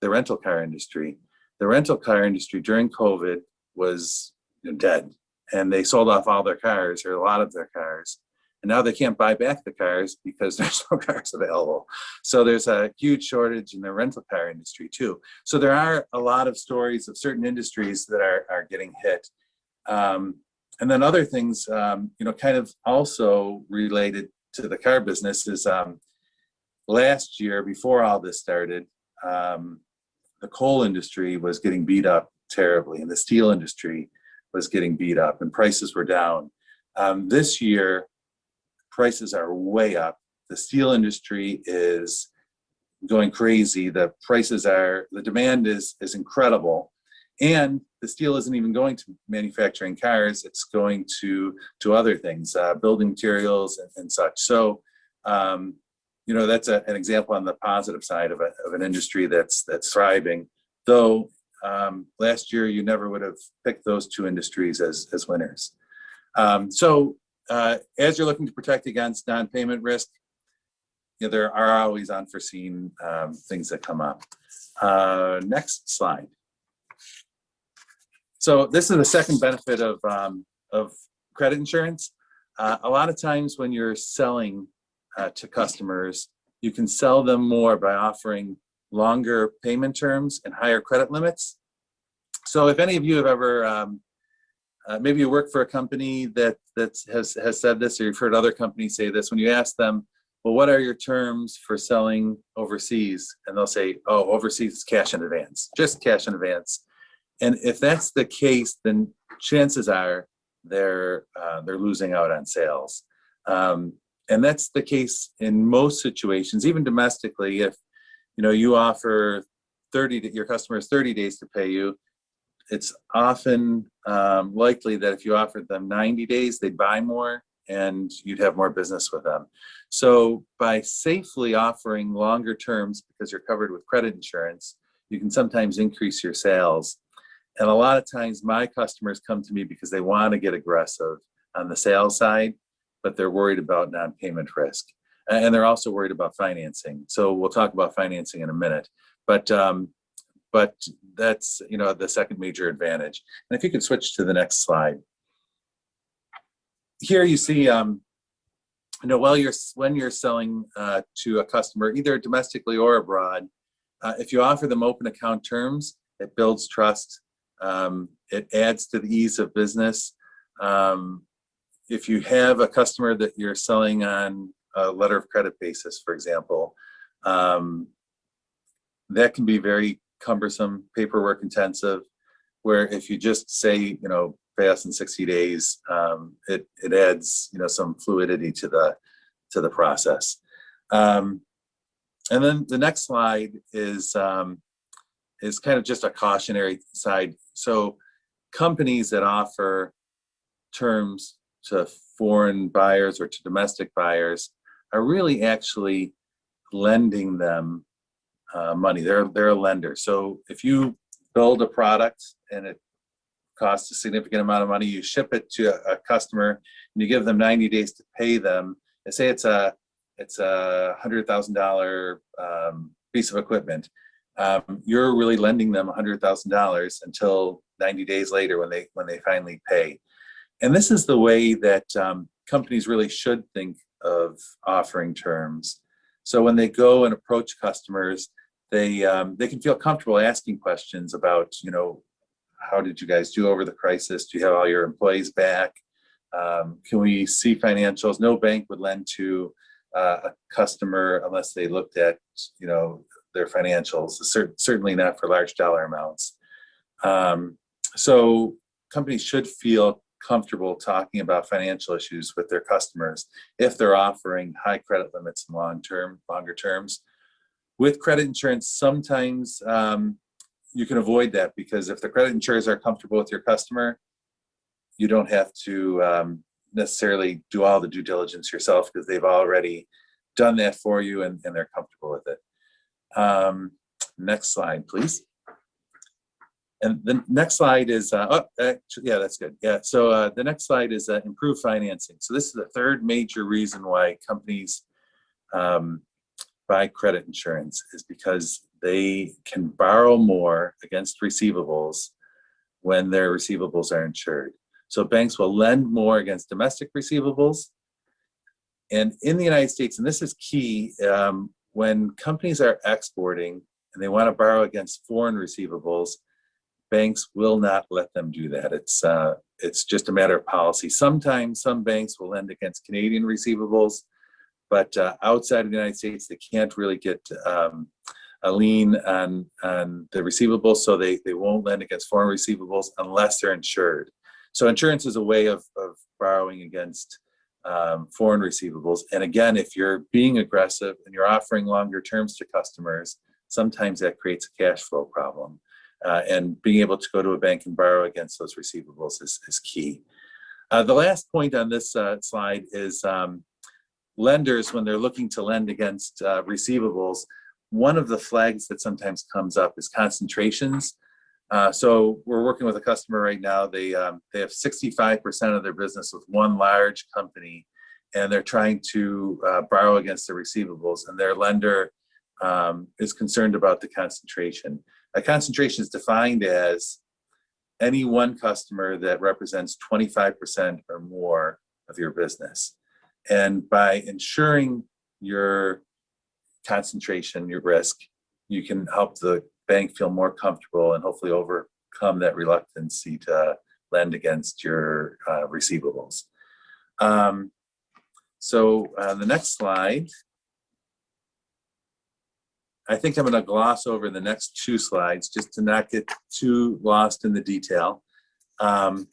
rental car industry. The rental car industry during COVID was dead, and they sold off all their cars, or a lot of their cars. And now they can't buy back the cars because there's no cars available. So there's a huge shortage in the rental car industry too. So there are a lot of stories of certain industries that are getting hit. And then other things, kind of also related to the car business is last year, before all this started, the coal industry was getting beat up terribly, and the steel industry was getting beat up, and prices were down. This year, prices are way up. The steel industry is going crazy. The demand is incredible. And the steel isn't even going to manufacturing cars. It's going to other things, building materials and such. So, that's an example on the positive side of an industry that's thriving. Though last year, you never would have picked those two industries as winners. So as you're looking to protect against non-payment risk, there are always unforeseen things that come up. Next slide. So this is the second benefit of credit insurance. A lot of times when you're selling to customers, you can sell them more by offering longer payment terms and higher credit limits. So if any of you have ever, maybe you work for a company that has said this, or you've heard other companies say this, when you ask them, well, what are your terms for selling overseas? And they'll say, oh, overseas is cash in advance, just cash in advance. And if that's the case, then chances are they're losing out on sales. And that's the case in most situations, even domestically. If you offer your customers 30 days to pay you, it's often likely that if you offered them 90 days, they'd buy more and you'd have more business with them. So by safely offering longer terms, because you're covered with credit insurance, you can sometimes increase your sales. And a lot of times my customers come to me because they want to get aggressive on the sales side, but they're worried about non-payment risk. And they're also worried about financing. So we'll talk about financing in a minute. But that's the second major advantage. And if you could switch to the next slide. Here you see, when you're selling to a customer, either domestically or abroad, if you offer them open account terms, it builds trust. It adds to the ease of business. If you have a customer that you're selling on a letter of credit basis, for example, that can be very cumbersome, paperwork intensive, where if you just say, pay us in 60 days, it adds, some fluidity to the process. And then the next slide is kind of just a cautionary side. So companies that offer terms to foreign buyers or to domestic buyers are really actually lending them money. They're a lender. So if you build a product and it costs a significant amount of money, you ship it to a customer and you give them 90 days to pay them. And say it's a $100,000 piece of equipment. You're really lending them $100,000 until 90 days later when they finally pay. And this is the way that companies really should think of offering terms. So when they go and approach customers, they can feel comfortable asking questions about, how did you guys do over the crisis? Do you have all your employees back? Can we see financials? No bank would lend to a customer unless they looked at, their financials. Certainly not for large dollar amounts. So companies should feel comfortable talking about financial issues with their customers if they're offering high credit limits and longer terms. With credit insurance, sometimes you can avoid that, because if the credit insurers are comfortable with your customer, you don't have to necessarily do all the due diligence yourself, because they've already done that for you and they're comfortable with it. Next slide, please. And the next slide is, yeah, that's good. Yeah, so the next slide is improved financing. So this is the third major reason why companies buy credit insurance, is because they can borrow more against receivables when their receivables are insured. So banks will lend more against domestic receivables. And in the United States, and this is key, when companies are exporting and they want to borrow against foreign receivables, banks will not let them do that. It's just a matter of policy. Sometimes some banks will lend against Canadian receivables, but outside of the United States, they can't really get a lien on the receivables, so they won't lend against foreign receivables unless they're insured. So insurance is a way of borrowing against foreign receivables. And again, if you're being aggressive and you're offering longer terms to customers, sometimes that creates a cash flow problem. And being able to go to a bank and borrow against those receivables is key. The last point on this slide is lenders, when they're looking to lend against receivables, one of the flags that sometimes comes up is concentrations. So we're working with a customer right now. They have 65% of their business with one large company, and they're trying to borrow against their receivables, and their lender is concerned about the concentration. A concentration is defined as any one customer that represents 25% or more of your business. And by ensuring your concentration, your risk, you can help the bank feel more comfortable and hopefully overcome that reluctancy to lend against your receivables. So the next slide, I think I'm going to gloss over the next 2 slides just to not get too lost in the detail. And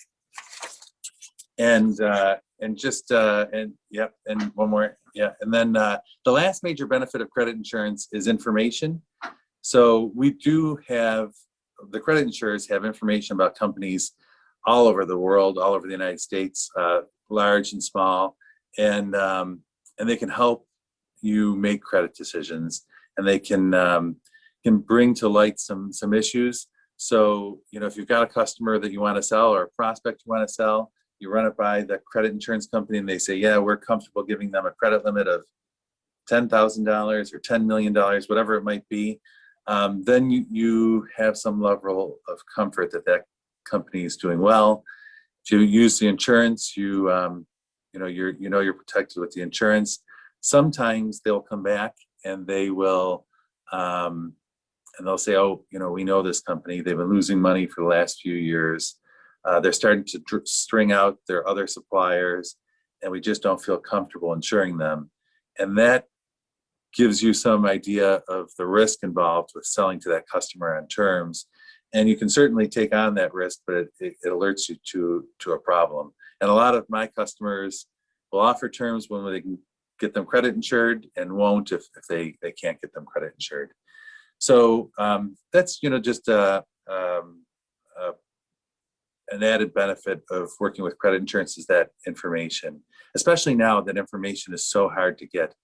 one more, and then the last major benefit of credit insurance is information. So we do have, the credit insurers have information about companies all over the world, all over the United States, large and small, and they can help you make credit decisions, and they can bring to light some issues. So, you know, if you've got a customer that you want to sell or a prospect you want to sell, you run it by the credit insurance company and they say, yeah, we're comfortable giving them a credit limit of $10,000 or $10 million, whatever it might be. Then you have some level of comfort that that company is doing well. If you use the insurance, you're protected with the insurance. Sometimes they'll come back and they will, and they'll say, oh, you know, we know this company. They've been losing money for the last few years. They're starting to string out their other suppliers, and we just don't feel comfortable insuring them. And that gives you some idea of the risk involved with selling to that customer on terms. And you can certainly take on that risk, but it alerts you to a problem. And a lot of my customers will offer terms when they can get them credit insured, and won't if they can't get them credit insured. So that's, you know, just an added benefit of working with credit insurance is that information, especially now that information is so hard to get.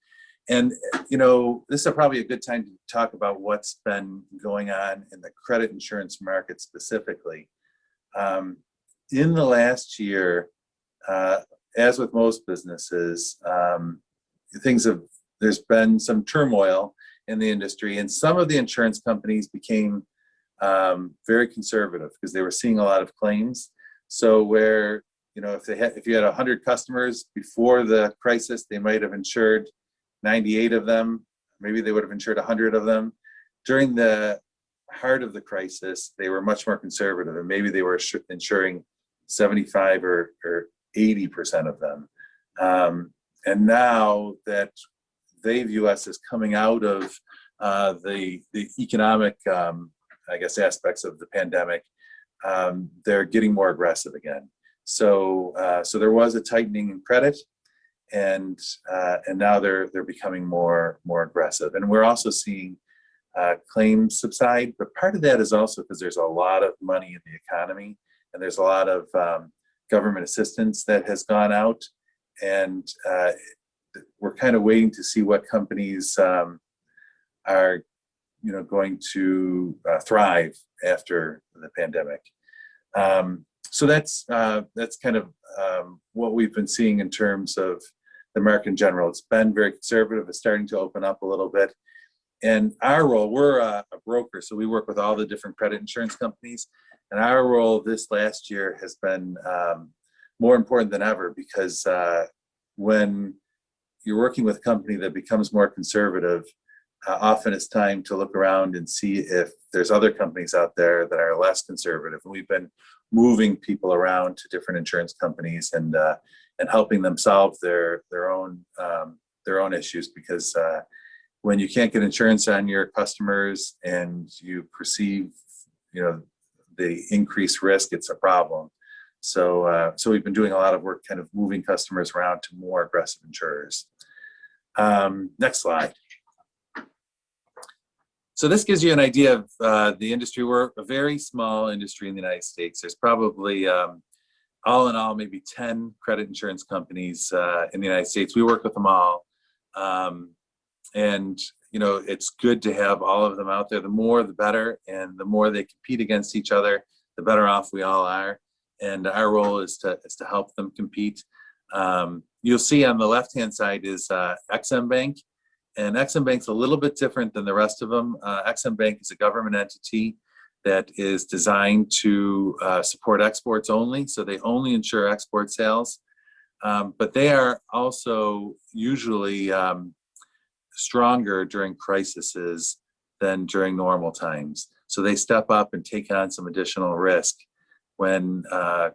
And, you know, this is probably a good time to talk about what's been going on in the credit insurance market specifically. In the last year, as with most businesses, there's been some turmoil in the industry, and some of the insurance companies became very conservative because they were seeing a lot of claims. So where, you know, if you had 100 customers before the crisis, they might have insured 98 of them. Maybe they would have insured 100 of them. During the heart of the crisis, they were much more conservative, and maybe they were insuring 75 or 80% of them. And now that they view us as coming out of the economic, I guess, aspects of the pandemic, they're getting more aggressive again. So there was a tightening in credit, and now they're becoming more aggressive. And we're also seeing claims subside, but part of that is also because there's a lot of money in the economy, and there's a lot of government assistance that has gone out, and we're kind of waiting to see what companies are, you know, going to thrive after the pandemic. So that's kind of what we've been seeing in terms of the market in general. It's been very conservative. It's starting to open up a little bit. And our role, we're a broker, so we work with all the different credit insurance companies. And our role this last year has been more important than ever, because when you're working with a company that becomes more conservative, often it's time to look around and see if there's other companies out there that are less conservative. And we've been moving people around to different insurance companies and helping them solve their own issues, because when you can't get insurance on your customers and you perceive, you know, the increased risk, it's a problem. So we've been doing a lot of work kind of moving customers around to more aggressive insurers. Next slide. So this gives you an idea of the industry. We're a very small industry in the United States. There's probably, all in all, maybe 10 credit insurance companies in the United States. We work with them all. And it's good to have all of them out there. The more, the better, and the more they compete against each other, the better off we all are. And our role is to help them compete. You'll see on the left-hand side is XM Bank, and XM Bank's a little bit different than the rest of them. XM Bank is a government entity that is designed to support exports only, so they only insure export sales. But they are also usually stronger during crises than during normal times. So they step up and take on some additional risk when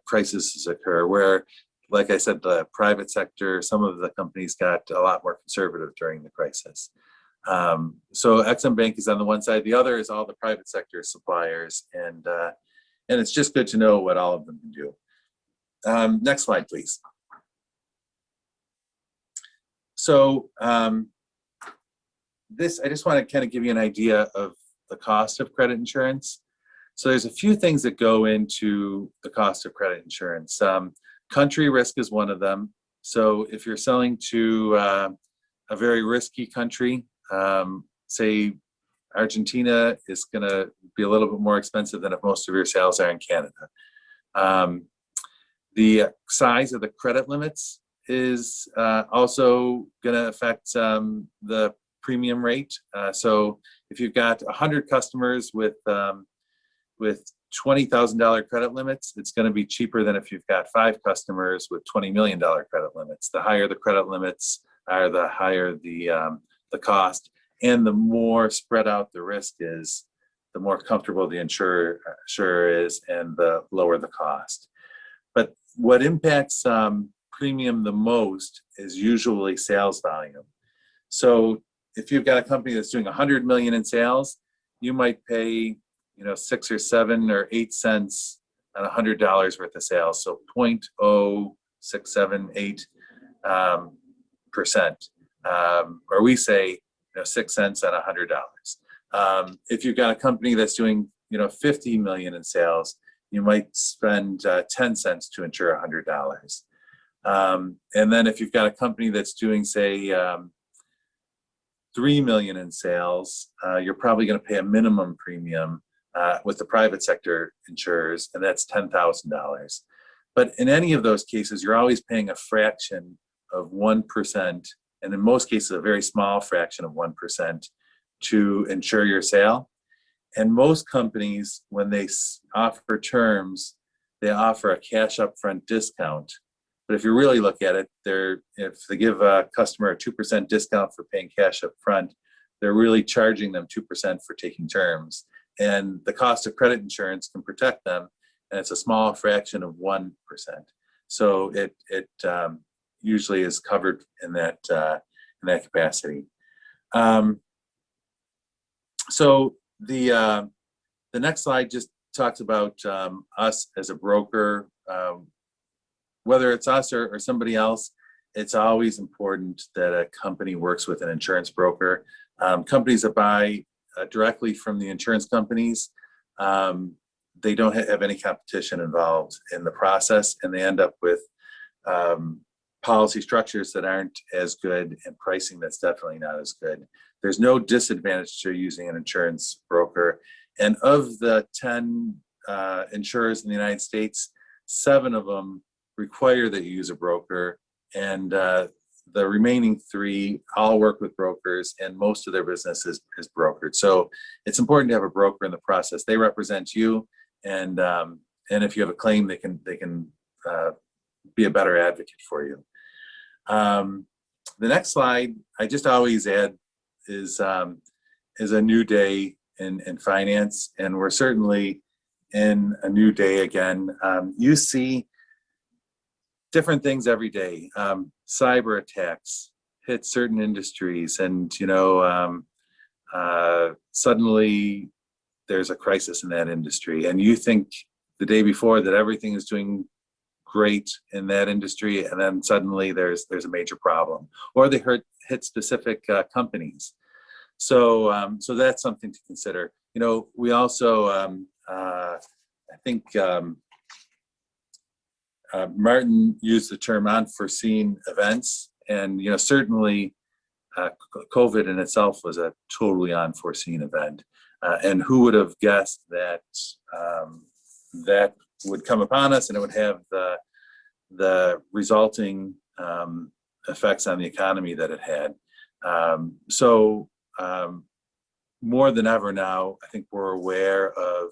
crises occur, where, like I said, the private sector, some of the companies got a lot more conservative during the crisis. So XM Bank is on the one side. The other is all the private sector suppliers, and it's just good to know what all of them can do. Next slide, please. So I just want to kind of give you an idea of the cost of credit insurance. So there's a few things that go into the cost of credit insurance. Country risk is one of them. So if you're selling to a very risky country, say Argentina, is going to be a little bit more expensive than if most of your sales are in Canada. The size of the credit limits is also going to affect the premium rate. So if you've got 100 customers with $20,000 credit limits, it's going to be cheaper than if you've got 5 customers with $20 million credit limits. The higher the credit limits are, the higher the cost, and the more spread out the risk is, the more comfortable the insurer is, and the lower the cost. But what impacts premium the most is usually sales volume. So if you've got a company that's doing 100 million in sales, you might pay 6 or 7 or 8 cents on $100 worth of sales, so 0.0678%, or we say 6 cents on $100. If you've got a company that's doing 50 million in sales, you might spend 10 cents to insure $100. And then if you've got a company that's doing, say, 3 million in sales, you're probably going to pay a minimum premium with the private sector insurers, and that's $10,000. But in any of those cases, you're always paying a fraction of 1%, and in most cases, a very small fraction of 1% to insure your sale. And most companies, when they offer terms, they offer a cash upfront discount. But if you really look at it, if they give a customer a 2% discount for paying cash up front, they're really charging them 2% for taking terms. And the cost of credit insurance can protect them, and it's a small fraction of 1%. So it usually is covered in that capacity. So the next slide just talks about us as a broker. Whether it's us or somebody else, it's always important that a company works with an insurance broker. Companies that buy directly from the insurance companies, they don't have any competition involved in the process, and they end up with policy structures that aren't as good and pricing that's definitely not as good. There's no disadvantage to using an insurance broker. And of the 10 insurers in the United States, 7 of them require that you use a broker, and the remaining 3 all work with brokers, and most of their business is brokered. So it's important to have a broker in the process. They represent you, and if you have a claim, they can be a better advocate for you. The next slide I just always add is a new day in finance, and we're certainly in a new day again. You see different things every day. Cyber attacks hit certain industries, and suddenly there's a crisis in that industry, and you think the day before that everything is doing great in that industry, and then suddenly there's a major problem, or they hit specific companies. So so that's something to consider. We also I think Martin used the term unforeseen events, and certainly COVID in itself was a totally unforeseen event. And who would have guessed that that would come upon us and it would have the resulting effects on the economy that it had. More than ever now, I think we're aware of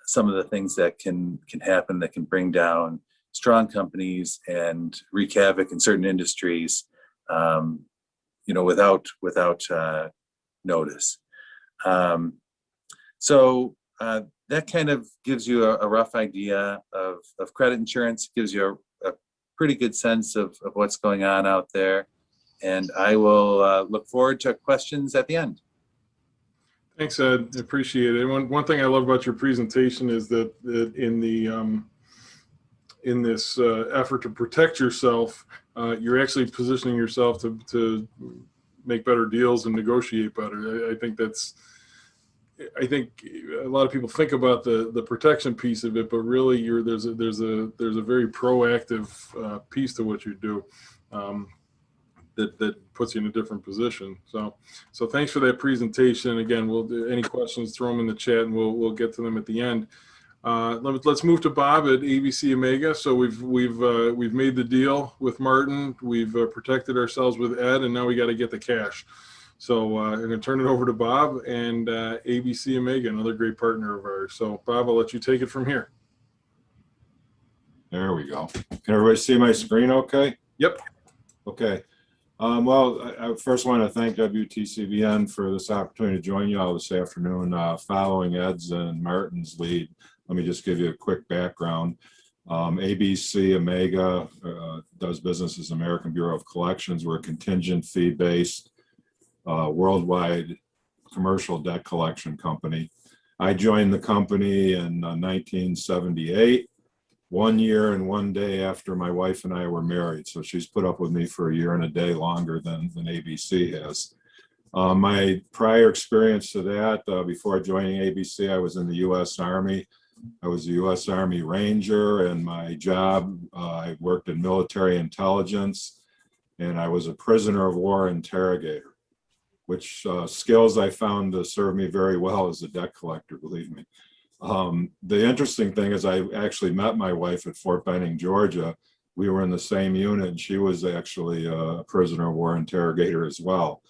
some of the things that can happen that can bring down strong companies and wreak havoc in certain industries, without notice. That kind of gives you a rough idea of credit insurance, gives you a pretty good sense of what's going on out there. And I will look forward to questions at the end. Thanks, Ed. I appreciate it. One thing I love about your presentation is that in this effort to protect yourself, you're actually positioning yourself to make better deals and negotiate better. I think a lot of people think about the protection piece of it, but really there's a very proactive piece to what you do. That puts you in a different position. So thanks for that presentation. Again, we'll do any questions, throw them in the chat, and we'll get to them at the end. Let's move to Bob at ABC-Amega. So we've made the deal with Martin. We've protected ourselves with Ed, and now we got to get the cash. So I'm going to turn it over to Bob and ABC-Amega, another great partner of ours. So Bob, I'll let you take it from here. There we go. Can everybody see my screen okay? Yep. Okay. Well, I first want to thank WTCVN for this opportunity to join you all this afternoon. Following Ed's and Martin's lead, let me just give you a quick background. ABC-Amega does business as American Bureau of Collections. We're a contingent fee-based worldwide commercial debt collection company. I joined the company in 1978. 1 year and 1 day after my wife and I were married. So she's put up with me for a year and a day longer than ABC has. My prior experience to that, before joining ABC, I was in the U.S. Army. I was a U.S. Army Ranger, and my job, I worked in military intelligence, and I was a prisoner of war interrogator, which skills I found to serve me very well as a debt collector, believe me. The interesting thing is I actually met my wife at Fort Benning, Georgia. We were in the same unit, and she was actually a prisoner of war interrogator as well.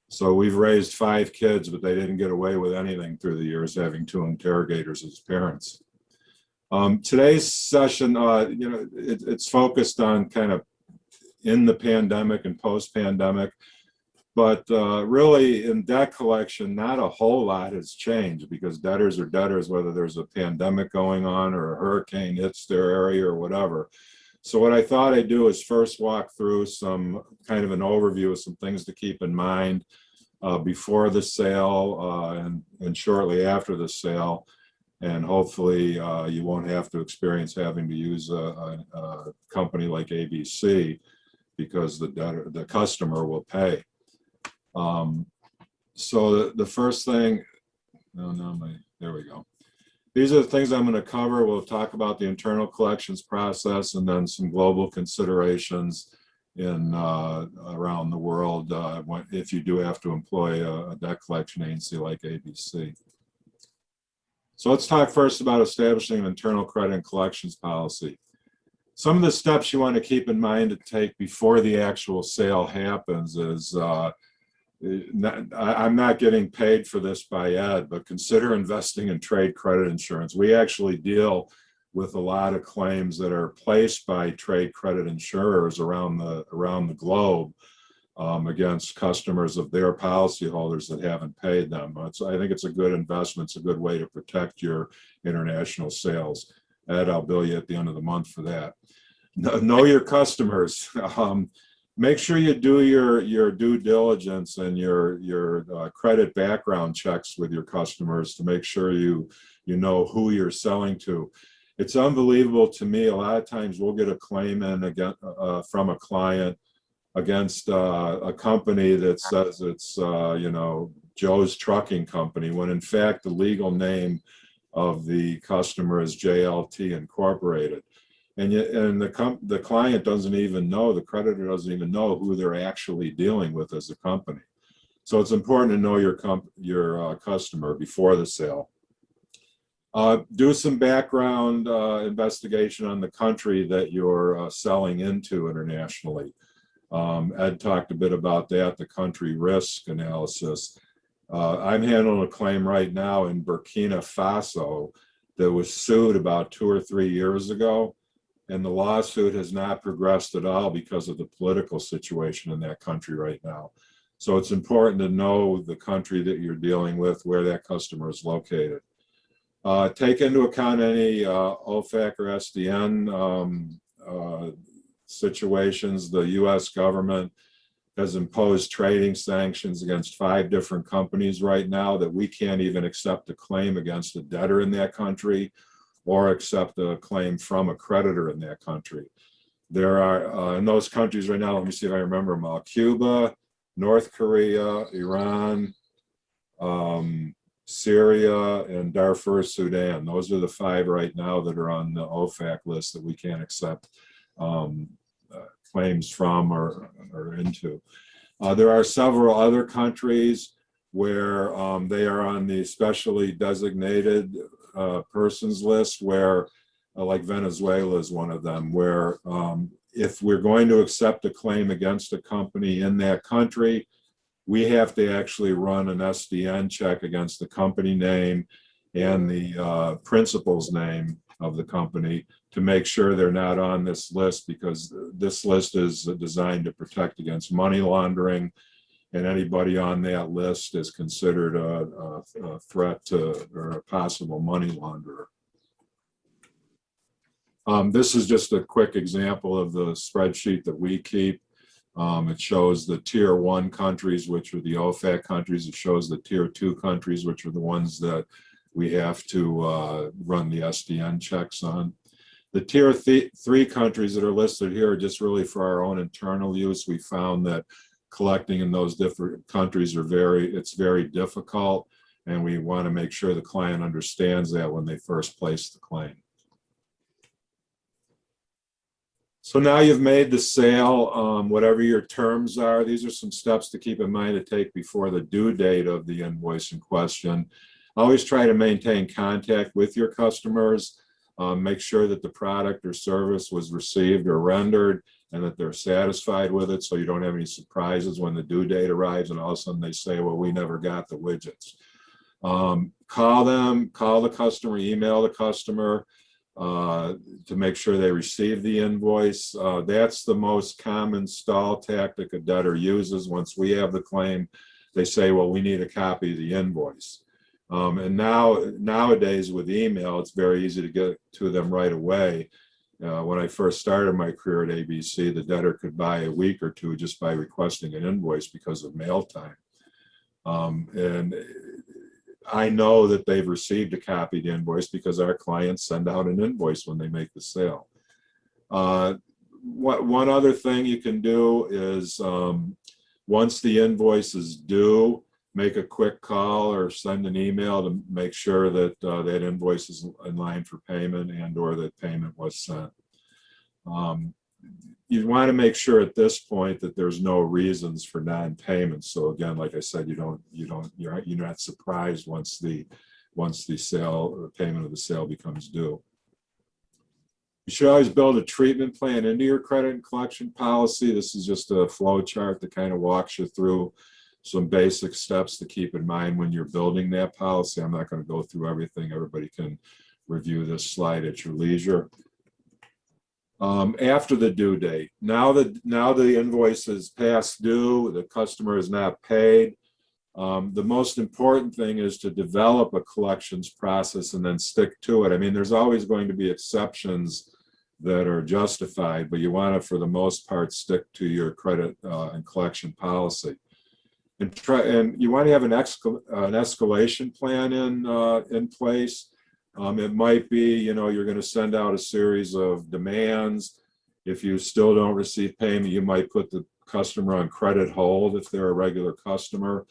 So we've raised 5 kids, but they didn't get away with anything through the years, having 2 interrogators as parents. Today's session, it's focused on kind of in the pandemic and post-pandemic. But really, in debt collection, not a whole lot has changed because debtors are debtors, whether there's a pandemic going on or a hurricane hits their area or whatever. So what I thought I'd do is first walk through some kind of an overview of some things to keep in mind before the sale and shortly after the sale. And hopefully you won't have to experience having to use a company like ABC because the customer will pay. So the first thing, there we go. These are the things I'm going to cover. We'll talk about the internal collections process and then some global considerations in around the world if you do have to employ a debt collection agency like ABC. So let's talk first about establishing an internal credit and collections policy. Some of the steps you want to keep in mind to take before the actual sale happens is I'm not getting paid for this by Ed, but consider investing in trade credit insurance. We actually deal with a lot of claims that are placed by trade credit insurers around the globe against customers of their policyholders that haven't paid them. So I think it's a good investment. It's a good way to protect your international sales. Ed, I'll bill you at the end of the month for that. Know your customers. Make sure you do your due diligence and your credit background checks with your customers to make sure you know who you're selling to. It's unbelievable to me. A lot of times we'll get a claim in from a client against a company that says it's Joe's Trucking Company, when in fact the legal name of the customer is JLT Incorporated. And yet, and the client doesn't even know, the creditor doesn't even know who they're actually dealing with as a company. So it's important to know your customer before the sale. Do some background investigation on the country that you're selling into internationally. Ed talked a bit about that, the country risk analysis. I'm handling a claim right now in Burkina Faso that was sued about 2 or 3 years ago. And the lawsuit has not progressed at all because of the political situation in that country right now. So it's important to know the country that you're dealing with, where that customer is located. Take into account any OFAC or SDN situations. The US government has imposed trading sanctions against 5 different companies right now that we can't even accept a claim against a debtor in that country or accept a claim from a creditor in that country. There are, in those countries right now, let me see if I remember them all, Cuba, North Korea, Iran, Syria, and Darfur, Sudan. Those are the 5 right now that are on the OFAC list that we can't accept claims from or into. There are several other countries where they are on the specially designated persons list, where like Venezuela is one of them, where if we're going to accept a claim against a company in that country, we have to actually run an SDN check against the company name and the principal's name of the company to make sure they're not on this list, because this list is designed to protect against money laundering, and anybody on that list is considered a threat to or a possible money launderer. This is just a quick example of the spreadsheet that we keep. It shows the tier 1 countries, which are the OFAC countries. It shows the tier 2 countries, which are the ones that we have to run the SDN checks on. The tier 3 countries that are listed here are just really for our own internal use. We found that collecting in those different countries it's very difficult, and we want to make sure the client understands that when they first place the claim. So now you've made the sale, whatever your terms are. These are some steps to keep in mind to take before the due date of the invoice in question. Always try to maintain contact with your customers. Make sure that the product or service was received or rendered and that they're satisfied with it, so you don't have any surprises when the due date arrives and all of a sudden they say, well, we never got the widgets. Call them, call the customer, email the customer to make sure they receive the invoice. That's the most common stall tactic a debtor uses. Once we have the claim, they say, well, we need a copy of the invoice. And nowadays with email, it's very easy to get to them right away. When I first started my career at ABC, the debtor could buy a week or 2 just by requesting an invoice because of mail time. And I know that they've received a copy of the invoice because our clients send out an invoice when they make the sale. One other thing you can do is once the invoice is due, make a quick call or send an email to make sure that that invoice is in line for payment and or that payment was sent. You want to make sure at this point that there's no reasons for non-payment. So again, like I said, you're not surprised once the sale or payment of the sale becomes due. You should always build a treatment plan into your credit and collection policy. This is just a flow chart that kind of walks you through some basic steps to keep in mind when you're building that policy. I'm not going to go through everything. Everybody can review this slide at your leisure. After the due date, now the invoice is past due, the customer is not paid. The most important thing is to develop a collections process and then stick to it. I mean, there's always going to be exceptions that are justified, but you want to, for the most part, stick to your credit and collection policy. And you want to have an escalation plan in place. It might be, you're going to send out a series of demands. If you still don't receive payment, you might put the customer on credit hold if they're a regular customer.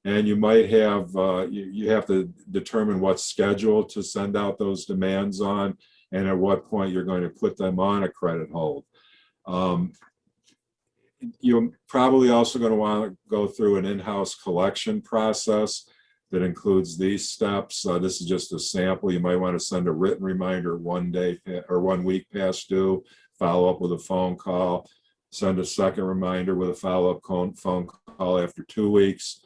And you might have, you have to determine what schedule to send out those demands on. and at what point you're going to put them on a credit hold. You're probably also going to want to go through an in-house collection process that includes these steps. This is just a sample. You might want to send a written reminder 1 day or 1 week past due, follow up with a phone call, send a second reminder with a follow-up phone call after 2 weeks.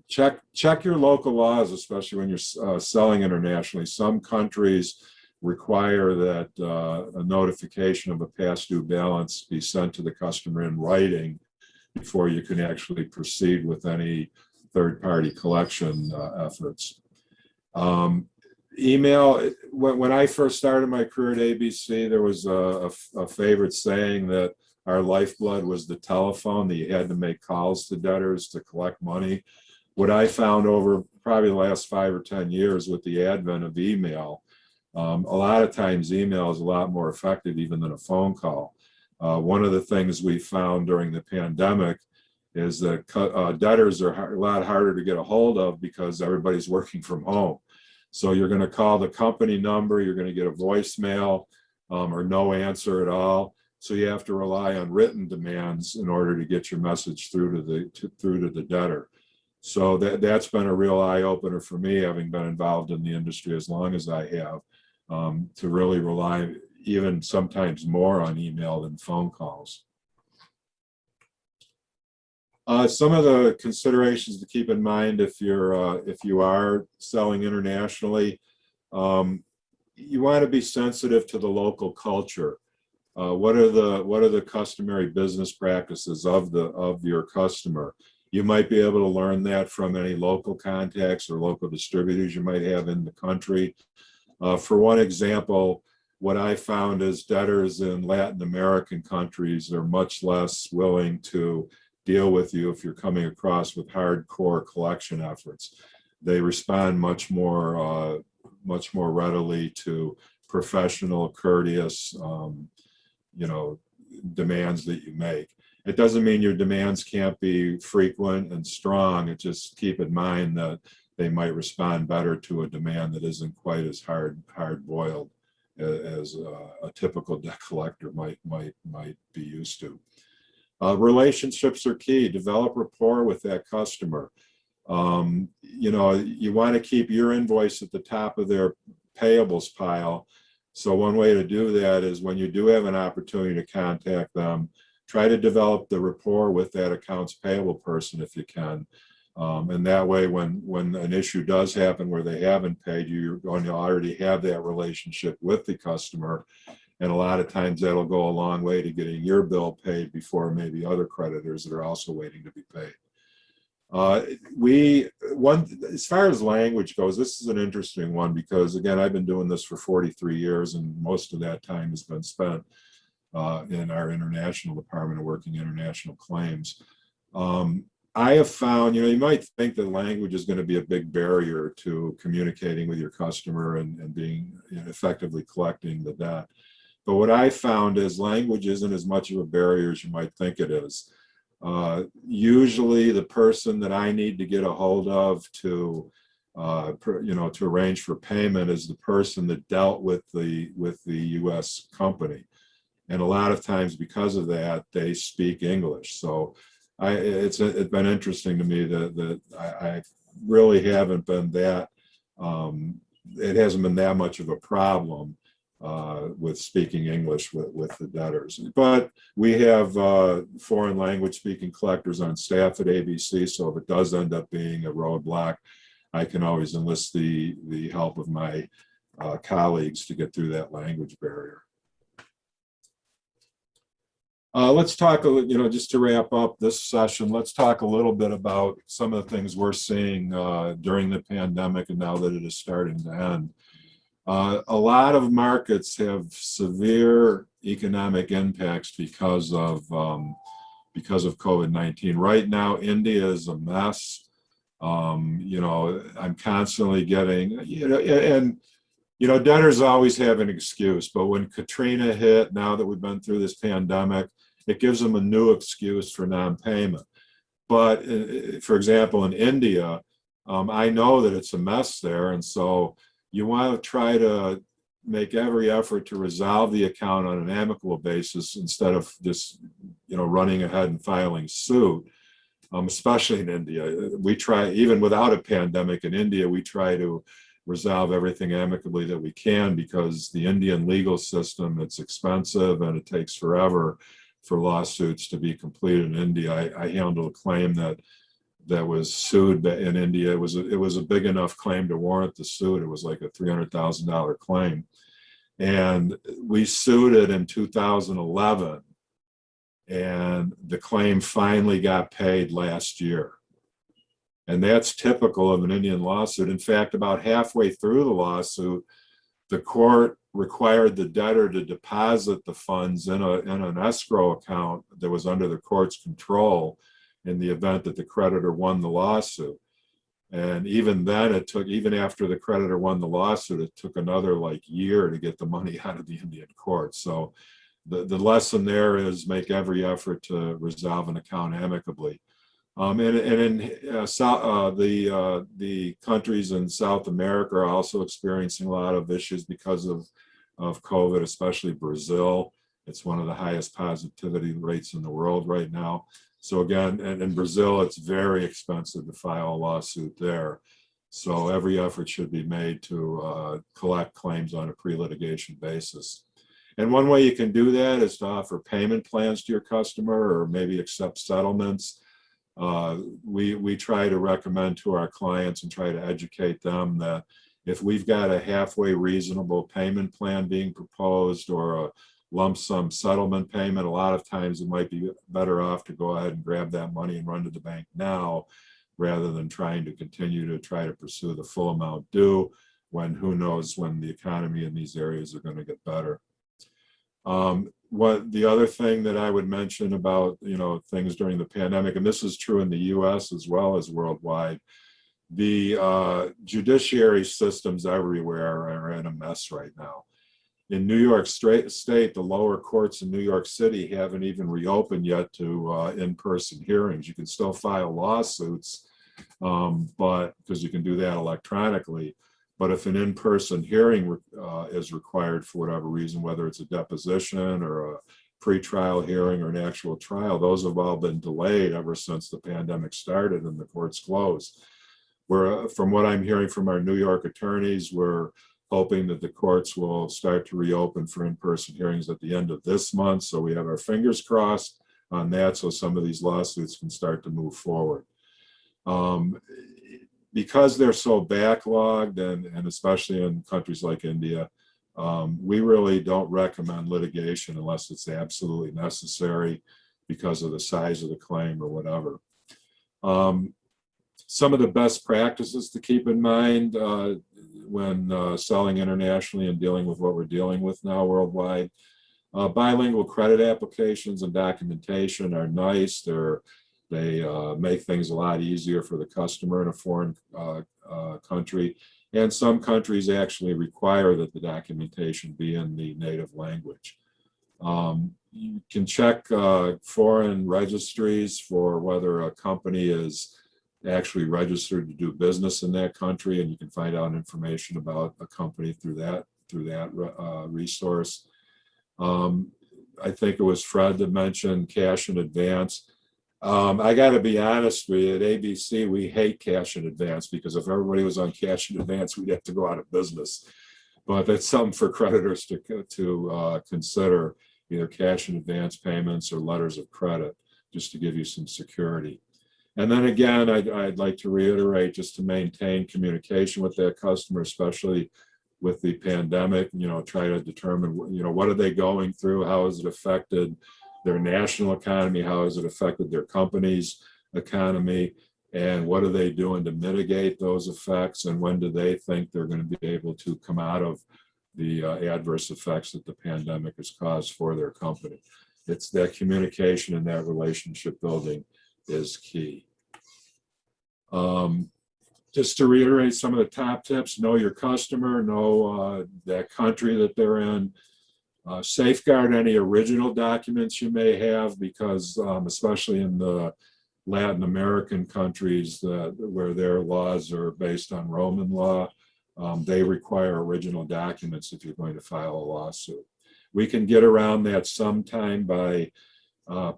Check your local laws, especially when you're selling internationally. Some countries require that a notification of a past due balance be sent to the customer in writing before you can actually proceed with any third-party collection efforts. Email, when I first started my career at ABC, there was a favorite saying that our lifeblood was the telephone, that you had to make calls to debtors to collect money. What I found over probably the last 5 or 10 years with the advent of email, a lot of times email is a lot more effective even than a phone call. One of the things we found during the pandemic is that debtors are a lot harder to get a hold of because everybody's working from home. So you're going to call the company number, you're going to get a voicemail or no answer at all. So you have to rely on written demands in order to get your message through to the debtor. So that's been a real eye opener for me, having been involved in the industry as long as I have, to really rely even sometimes more on email than phone calls. Some of the considerations to keep in mind if you are selling internationally, you want to be sensitive to the local culture. What are the customary business practices of your customer? You might be able to learn that from any local contacts or local distributors you might have in the country. For one example, what I found is debtors in Latin American countries are much less willing to deal with you if you're coming across with hardcore collection efforts. They respond much more readily to professional, courteous, demands that you make. It doesn't mean your demands can't be frequent and strong. It just keep in mind that they might respond better to a demand that isn't quite as hard-boiled as a typical debt collector might be used to. Relationships are key. Develop rapport with that customer. You want to keep your invoice at the top of their payables pile. So one way to do that is when you do have an opportunity to contact them, try to develop the rapport with that accounts payable person if you can. And that way, when an issue does happen where they haven't paid you, you're going to already have that relationship with the customer. And a lot of times that'll go a long way to getting your bill paid before maybe other creditors that are also waiting to be paid. As far as language goes, this is an interesting one because, again, I've been doing this for 43 years and most of that time has been spent in our international department of working international claims. I have found, you might think that language is going to be a big barrier to communicating with your customer and being effectively collecting the debt. But what I found is language isn't as much of a barrier as you might think it is. Usually the person that I need to get a hold of to arrange for payment is the person that dealt with the U.S. company. And a lot of times because of that, they speak English. So it's been interesting to me that I really haven't been that, it hasn't been that much of a problem with speaking English with the debtors. But we have foreign language speaking collectors on staff at ABC, so if it does end up being a roadblock, I can always enlist the help of my colleagues to get through that language barrier. Let's talk, just to wrap up this session, let's talk a little bit about some of the things we're seeing during the pandemic and now that it is starting to end. A lot of markets have severe economic impacts because of COVID-19. Right now, India is a mess. I'm constantly getting, debtors always have an excuse, but when Katrina hit, now that we've been through this pandemic, it gives them a new excuse for non-payment. But for example, in India, I know that it's a mess there, and so you want to try to make every effort to resolve the account on an amicable basis instead of just, running ahead and filing suit. Especially in India, we try, even without a pandemic in India, we try to resolve everything amicably that we can, because the Indian legal system, it's expensive and it takes forever for lawsuits to be completed in India. I handled a claim that was sued in India. It was a big enough claim to warrant the suit. It was like a $300,000 claim. And we sued it in 2011. And the claim finally got paid last year. And that's typical of an Indian lawsuit. In fact, about halfway through the lawsuit, the court required the debtor to deposit the funds in an escrow account that was under the court's control in the event that the creditor won the lawsuit. And even then, even after the creditor won the lawsuit, it took another year to get the money out of the Indian court. So the lesson there is make every effort to resolve an account amicably. And in the countries in South America are also experiencing a lot of issues because of COVID, especially Brazil. It's one of the highest positivity rates in the world right now. So again, and in Brazil, it's very expensive to file a lawsuit there. So every effort should be made to collect claims on a pre-litigation basis. And one way you can do that is to offer payment plans to your customer, or maybe accept settlements. We try to recommend to our clients and try to educate them that if we've got a halfway reasonable payment plan being proposed, or a lump sum settlement payment, a lot of times it might be better off to go ahead and grab that money and run to the bank now, rather than trying to continue to try to pursue the full amount due, when who knows when the economy in these areas are going to get better. What the other thing that I would mention about things during the pandemic, and this is true in the US as well as worldwide, the judiciary systems everywhere are in a mess right now. In New York State, the lower courts in New York City haven't even reopened yet to in-person hearings. You can still file lawsuits, but because you can do that electronically. But if an in-person hearing is required for whatever reason, whether it's a deposition or a pretrial hearing or an actual trial, those have all been delayed ever since the pandemic started and the courts closed. From what I'm hearing from our New York attorneys, we're hoping that the courts will start to reopen for in-person hearings at the end of this month. So we have our fingers crossed on that, so some of these lawsuits can start to move forward. Because they're so backlogged, and especially in countries like India, we really don't recommend litigation unless it's absolutely necessary because of the size of the claim or whatever. Some of the best practices to keep in mind when selling internationally and dealing with what we're dealing with now worldwide. Bilingual credit applications and documentation are nice. They make things a lot easier for the customer in a foreign country. And some countries actually require that the documentation be in the native language. You can check foreign registries for whether a company is actually registered to do business in that country, and you can find out information about a company through that resource. I think it was Fred that mentioned cash in advance. I got to be honest with you, at ABC, we hate cash in advance, because if everybody was on cash in advance, we'd have to go out of business. But that's something for creditors to consider, either cash in advance payments or letters of credit, just to give you some security. And then again, I'd like to reiterate, just to maintain communication with that customer, especially with the pandemic, try to determine, what are they going through? How has it affected their national economy? How has it affected their company's economy? And what are they doing to mitigate those effects? And when do they think they're going to be able to come out of the adverse effects that the pandemic has caused for their company? It's that communication and that relationship building is key. Just to reiterate some of the top tips: know your customer, know that country that they're in, safeguard any original documents you may have, because especially in the Latin American countries where their laws are based on Roman law, They require original documents if you're going to file a lawsuit. We can get around that sometime by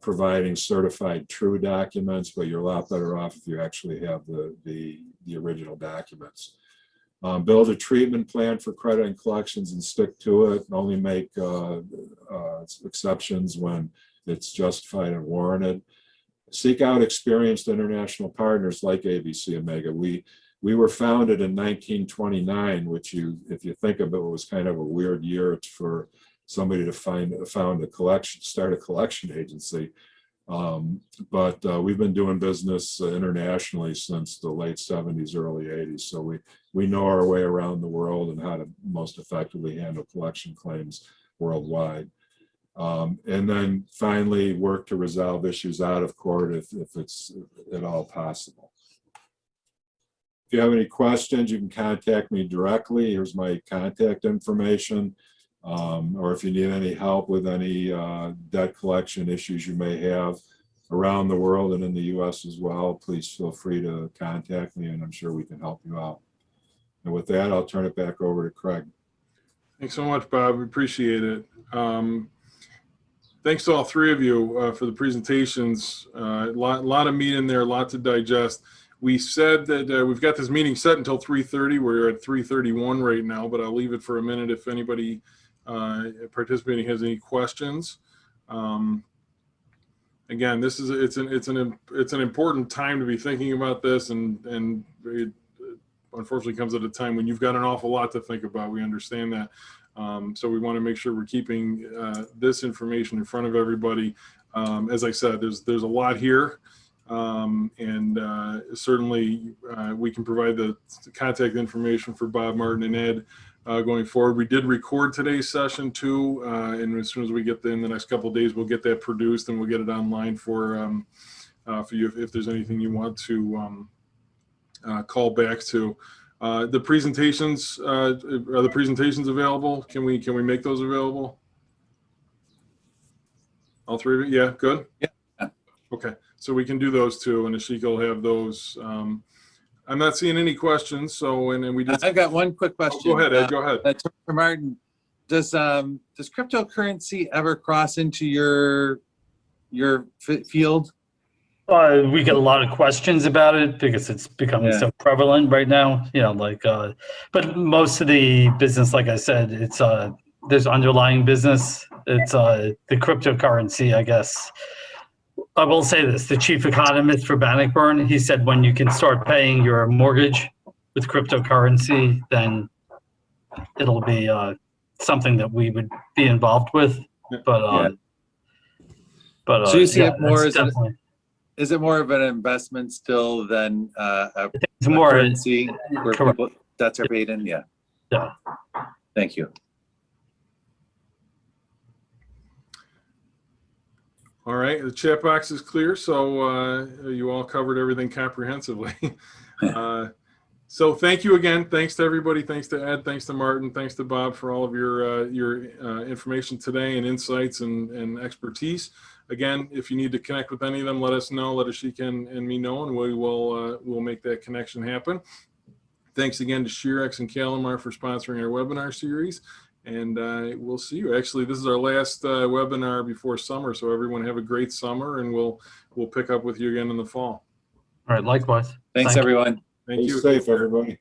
providing certified true documents, but you're a lot better off if you actually have the original documents. Build a treatment plan for credit and collections and stick to it, and only make exceptions when it's justified and warranted. Seek out experienced international partners like ABC-Amega. We were founded in 1929, which if you think of it, was kind of a weird year for somebody to start a collection agency. But we've been doing business internationally since the late 70s, early 80s. So we know our way around the world and how to most effectively handle collection claims worldwide. And then finally, work to resolve issues out of court if it's at all possible. If you have any questions, you can contact me directly. Here's my contact information. Or if you need any help with any debt collection issues you may have around the world and in the US as well, please feel free to contact me, and I'm sure we can help you out. And with that, I'll turn it back over to Craig. Thanks so much, Bob. We appreciate it. Thanks to all three of you for the presentations. A lot of meat in there, a lot to digest. We said that we've got this meeting set until 3:30. We're at 3:31 right now, but I'll leave it for a minute if anybody participating has any questions. Again, it's an important time to be thinking about this, and it unfortunately comes at a time when you've got an awful lot to think about. We understand that. So we want to make sure we're keeping this information in front of everybody. As I said, there's a lot here, and certainly we can provide the contact information for Bob, Martin, and Ed going forward. We did record today's session too, and as soon as we get in the next couple of days, we'll get that produced and we'll get it online for you if there's anything you want to call back to. The presentations, are the presentations available? Can we make those available? All three of you? Yeah, good? Yeah. Okay, so we can do those too, and Ashika will have those. I'm not seeing any questions, so, and then we just. I've got one quick question. Oh, go ahead, Ed, go ahead. For Martin, does cryptocurrency ever cross into your field? We get a lot of questions about it because it's becoming so prevalent right now. You know, but most of the business, like I said, it's there's underlying business. It's the cryptocurrency, I guess. I will say this: the chief economist for Bannockburn, he said when you can start paying your mortgage with cryptocurrency, then it'll be something that we would be involved with. But so you see it more as is it more of an investment still than it's more currency where people debts are paid in? Yeah. Thank you. All right, the chat box is clear, so you all covered everything comprehensively. So thank you again. Thanks to everybody. Thanks to Ed. Thanks to Martin. Thanks to Bob for all of your information today and insights and expertise. Again, if you need to connect with any of them, let us know. Let Ashika and me know, and we will we'll make that connection happen. Thanks again to Shirex and Calamar for sponsoring our webinar series. And we'll see you. Actually, this is our last webinar before summer, so everyone have a great summer, and we'll pick up with you again in the fall. All right, likewise. Thanks, everyone. Thank you. Stay safe, everybody.